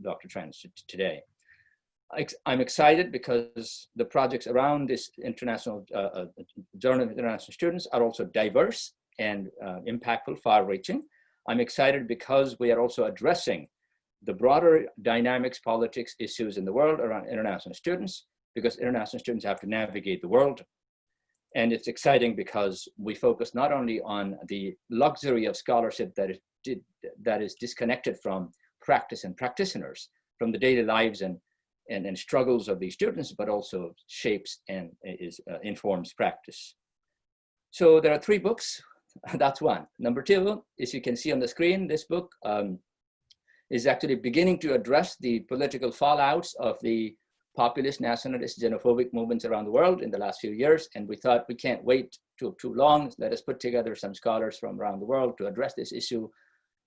Dr. Trans today. I'm excited because the projects around this international Journal of International Students are also diverse and impactful, far-reaching. I'm excited because we are also addressing the broader dynamics, politics, issues in the world around international students, because international students have to navigate the world. And it's exciting because we focus not only on the luxury of scholarship that is disconnected from practice and practitioners, from the daily lives and struggles of these students, but also shapes and informs practice. So there are 3 books That's one. Number two, as you can see on the screen, this book is actually beginning to address the political fallouts of the populist, nationalist, xenophobic movements around the world in the last few years. And we thought we can't wait too long. Let us put together some scholars from around the world to address this issue,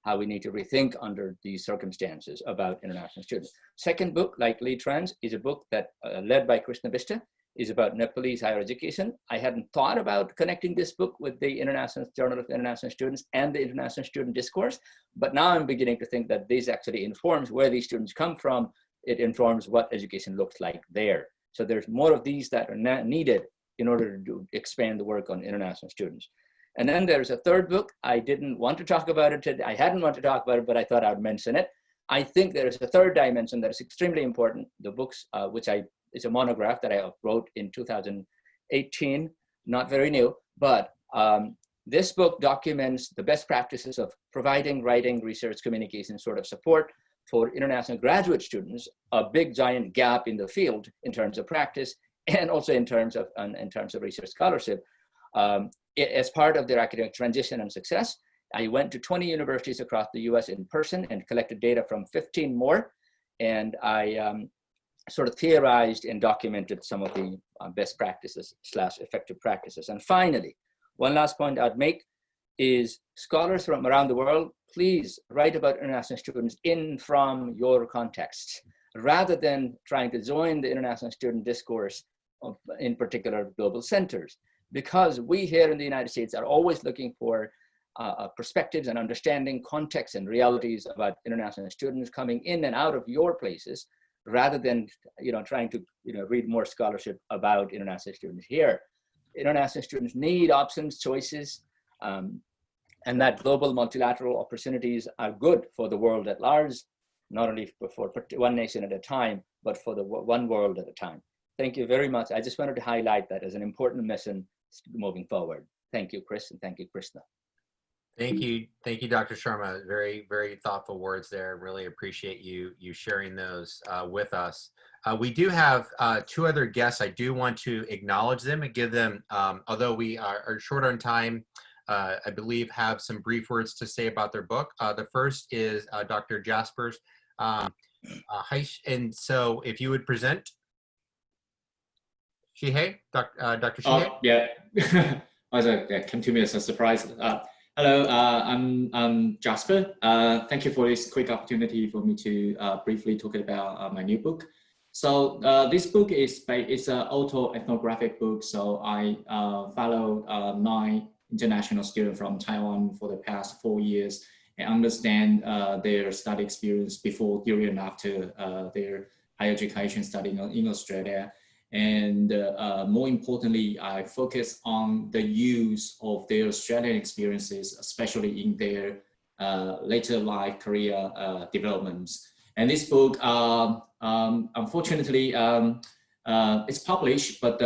how we need to rethink under these circumstances about international students. Second book, Likely Trends, is a book that led by Krishna Bista, is about Nepalese higher education. I hadn't thought about connecting this book with the International Journal of International Students and the International Student Discourse, but now I'm beginning to think that this actually informs where these students come from. It informs what education looks like there. So there's more of these that are needed in order to expand the work on international students. And then there's a third book. I didn't want to talk about it today. I hadn't wanted to talk about it, but I thought I would mention it. I think there's a third dimension that is extremely important. The books, it's a monograph that I wrote in 2018, not very new, but this book documents the best practices of providing writing, research, communication sort of support for international graduate students, a big giant gap in the field in terms of practice and also in terms of research scholarship. As part of their academic transition and success, I went to 20 universities across the US in person and collected data from 15 more. And I sort of theorized and documented some of the best practices / effective practices. And finally, one last point I'd make is scholars from around the world, please write about international students in from your context, rather than trying to join the international student discourse of, in particular, global centers. Because we here in the United States are always looking for perspectives and understanding context and realities about international students coming in and out of your places, rather than trying to read more scholarship about international students here. International students need options, choices, and that global multilateral opportunities are good for the world at large, not only for one nation at a time, but for the one world at a time. Thank you very much. I just wanted to highlight that as an important mission moving forward. Thank you, Chris, and thank you, Krishna. Thank you, Dr. Sharma. Very, very thoughtful words there. Really appreciate you sharing those with us. We do have two other guests. I do want to acknowledge them and give them, although we are short on time, I believe have some brief words to say about their book. The first is Dr. Jaspers. And so if you would present. Shihei, Dr. Shihei? Yeah, it came to me as a surprise. Hello, I'm Jasper. Thank you for this quick opportunity for me to briefly talk about my new book. So this book is an auto-ethnographic book. So I followed 9 international students from Taiwan for the past 4 years and understand their study experience before, during, and after their higher education studying in Australia. And more importantly, I focus on the use of their Australian experiences, especially in their later life career developments. And this book, unfortunately, it's published, but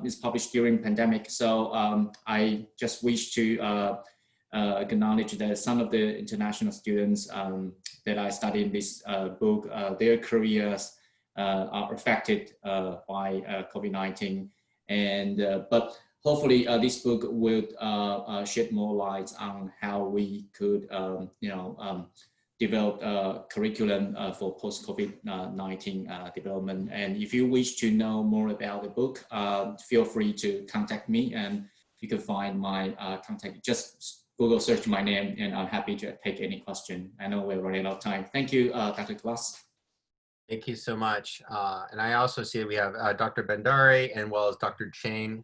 it's published during pandemic. So I just wish to acknowledge that some of the international students that I study in this book, their careers are affected by COVID-19, and but hopefully this book will shed more light on how we could develop curriculum for post-COVID-19 development. And if you wish to know more about the book, feel free to contact me, and you can find my contact. Just Google search my name, and I'm happy to take any question. I know we're running out of time. Thank you, Dr. Glass. Thank you so much. And I also see we have Dr. Bandari and well as Dr. Chang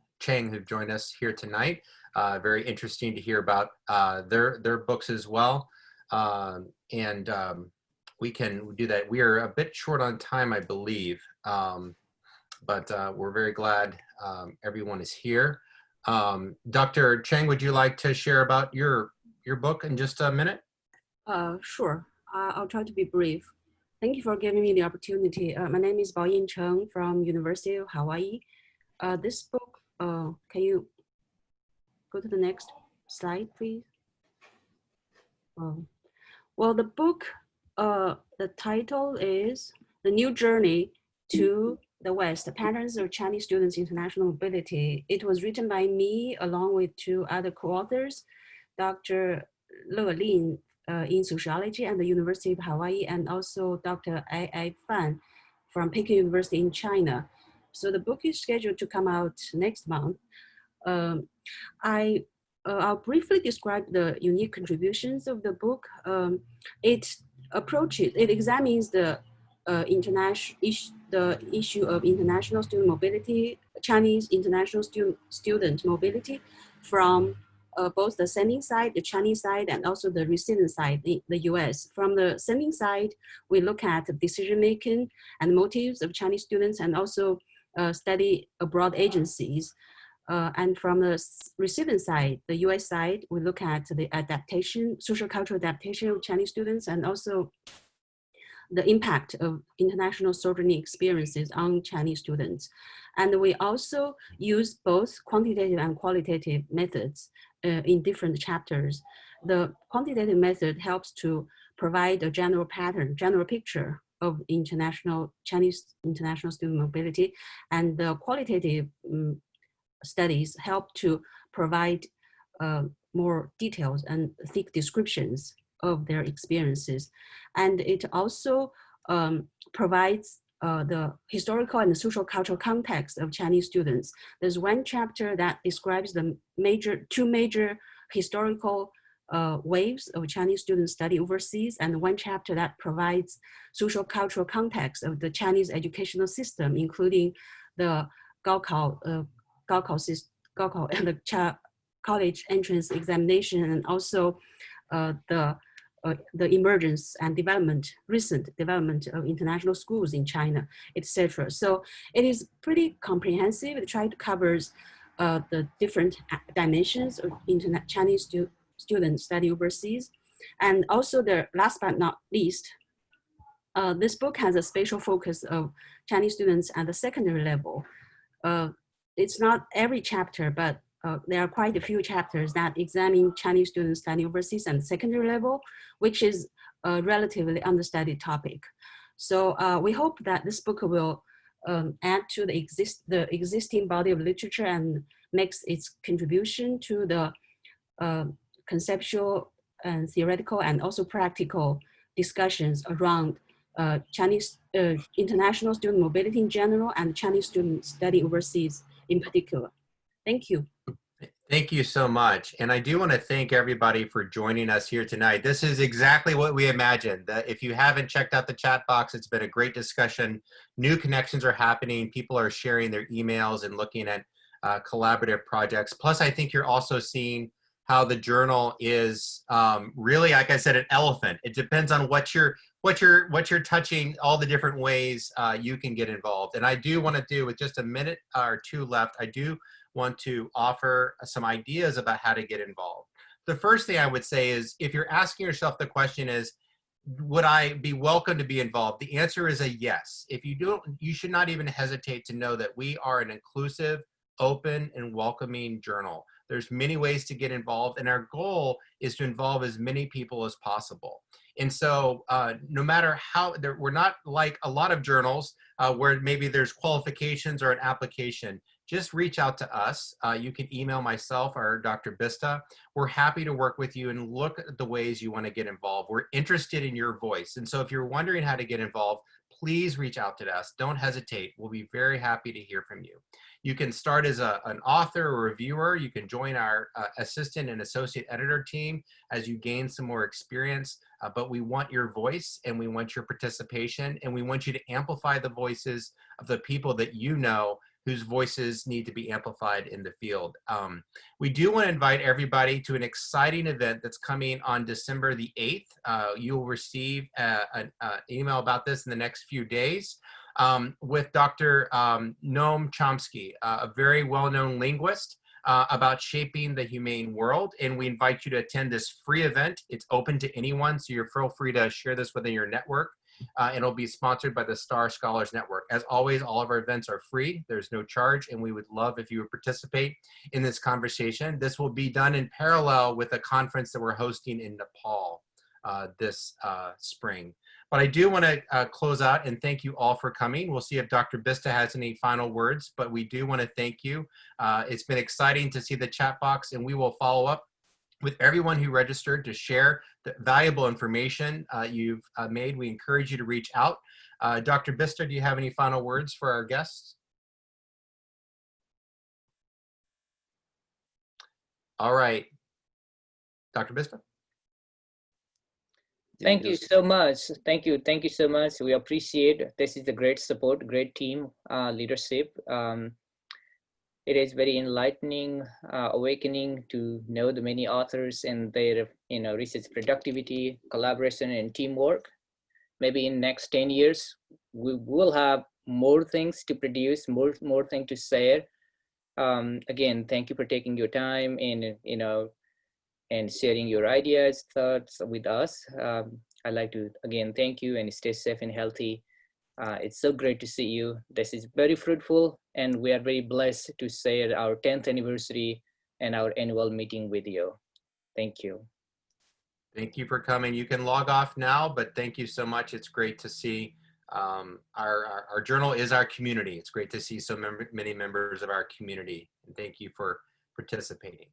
who've joined us here tonight. Very interesting to hear about their books as well. And we can do that. We are a bit short on time, I believe, but we're very glad everyone is here. Dr. Chang, would you like to share about your book in just a minute? Sure. I'll try to be brief. Thank you for giving me the opportunity. My name is Baoyin Cheng from University of Hawaii. This book, can you go to the next slide, please? Well, the book, the title is The New Journey to the West, the Patterns of Chinese Students' International Mobility. It was written by me along with 2 other co-authors. Dr. Le Lin in sociology at the University of Hawaii, and also Dr. A. Fan from Peking University in China. So the book is scheduled to come out next month. I'll briefly describe the unique contributions of the book. It examines the issue of international student mobility, Chinese international student mobility, from both the sending side, the Chinese side, and also the receiving side, the US. From the sending side, we look at decision-making and motives of Chinese students, and also study abroad agencies. And from the receiving side, the US side, we look at the adaptation, social cultural adaptation of Chinese students, and also the impact of international sojourning experiences on Chinese students. And we also use both quantitative and qualitative methods in different chapters. The quantitative method helps to provide a general pattern, general picture of Chinese international student mobility, and the qualitative studies help to provide more details and thick descriptions of their experiences. And it also provides the historical and social cultural context of Chinese students. There's one chapter that describes the two major historical waves of Chinese students study overseas, and one chapter that provides social cultural context of the Chinese educational system, including the Gaokao and the college entrance examination, and also the emergence and recent development of international schools in China, etc. So it is pretty comprehensive. It tries to cover the different dimensions of Chinese students study overseas. And also, the last but not least, this book has a special focus of Chinese students at the secondary level. It's not every chapter, but there are quite a few chapters that examine Chinese students studying overseas and secondary level, which is a relatively understudied topic. So we hope that this book will add to the existing body of literature and makes its contribution to the conceptual and theoretical and also practical discussions around Chinese international student mobility in general and Chinese student study overseas in particular. Thank you. Thank you so much. And I do want to thank everybody for joining us here tonight. This is exactly what we imagined. If you haven't checked out the chat box, it's been a great discussion. New connections are happening. People are sharing their emails and looking at collaborative projects. Plus, I think you're also seeing how the journal is really, like I said, an elephant. It depends on what you're touching, all the different ways you can get involved. And I do want to do, with just a minute or two left, I do want to offer some ideas about how to get involved. The first thing I would say is, if you're asking yourself the question is, would I be welcome to be involved? The answer is a yes. If you don't, you should not even hesitate to know that we are an inclusive, open, and welcoming journal. There's many ways to get involved, and our goal is to involve as many people as possible. And so no matter how, we're not like a lot of journals where maybe there's qualifications or an application. Just reach out to us. You can email myself or Dr. Bista. We're happy to work with you and look at the ways you want to get involved. We're interested in your voice. And so if you're wondering how to get involved, please reach out to us. Don't hesitate. We'll be very happy to hear from you. You can start as an author or reviewer. You can join our assistant and associate editor team as you gain some more experience. But we want your voice, and we want your participation, and we want you to amplify the voices of the people that you know whose voices need to be amplified in the field. We do want to invite everybody to an exciting event that's coming on December the 8th. You'll receive an email about this in the next few days with Dr. Noam Chomsky, a very well-known linguist, about shaping the humane world. And we invite you to attend this free event. It's open to anyone, so you're feel free to share this within your network. And it'll be sponsored by the Star Scholars Network. As always, all of our events are free. There's no charge, and we would love if you would participate in this conversation. This will be done in parallel with a conference that we're hosting in Nepal this spring. But I do want to close out and thank you all for coming. We'll see if Dr. Bista has any final words, but we do want to thank you. It's been exciting to see the chat box, and we will follow up with everyone who registered to share the valuable information you've made. We encourage you to reach out. Dr. Bista, do you have any final words for our guests? All right, Dr. Bista. Thank you so much. Thank you so much. We appreciate this is a great support, great team leadership. It is very enlightening, awakening to know the many authors and their research productivity, collaboration, and teamwork. Maybe in next 10 years, we will have more things to produce, more things to share. Again, thank you for taking your time and and sharing your ideas, thoughts with us. I'd like to again thank you and stay safe and healthy. It's so great to see you. This is very fruitful, and we are very blessed to share our 10th anniversary and our annual meeting with you. Thank you. Thank you for coming. You can log off now, but thank you so much. It's great to see. Our journal is our community. It's great to see so many members of our community. And thank you for participating.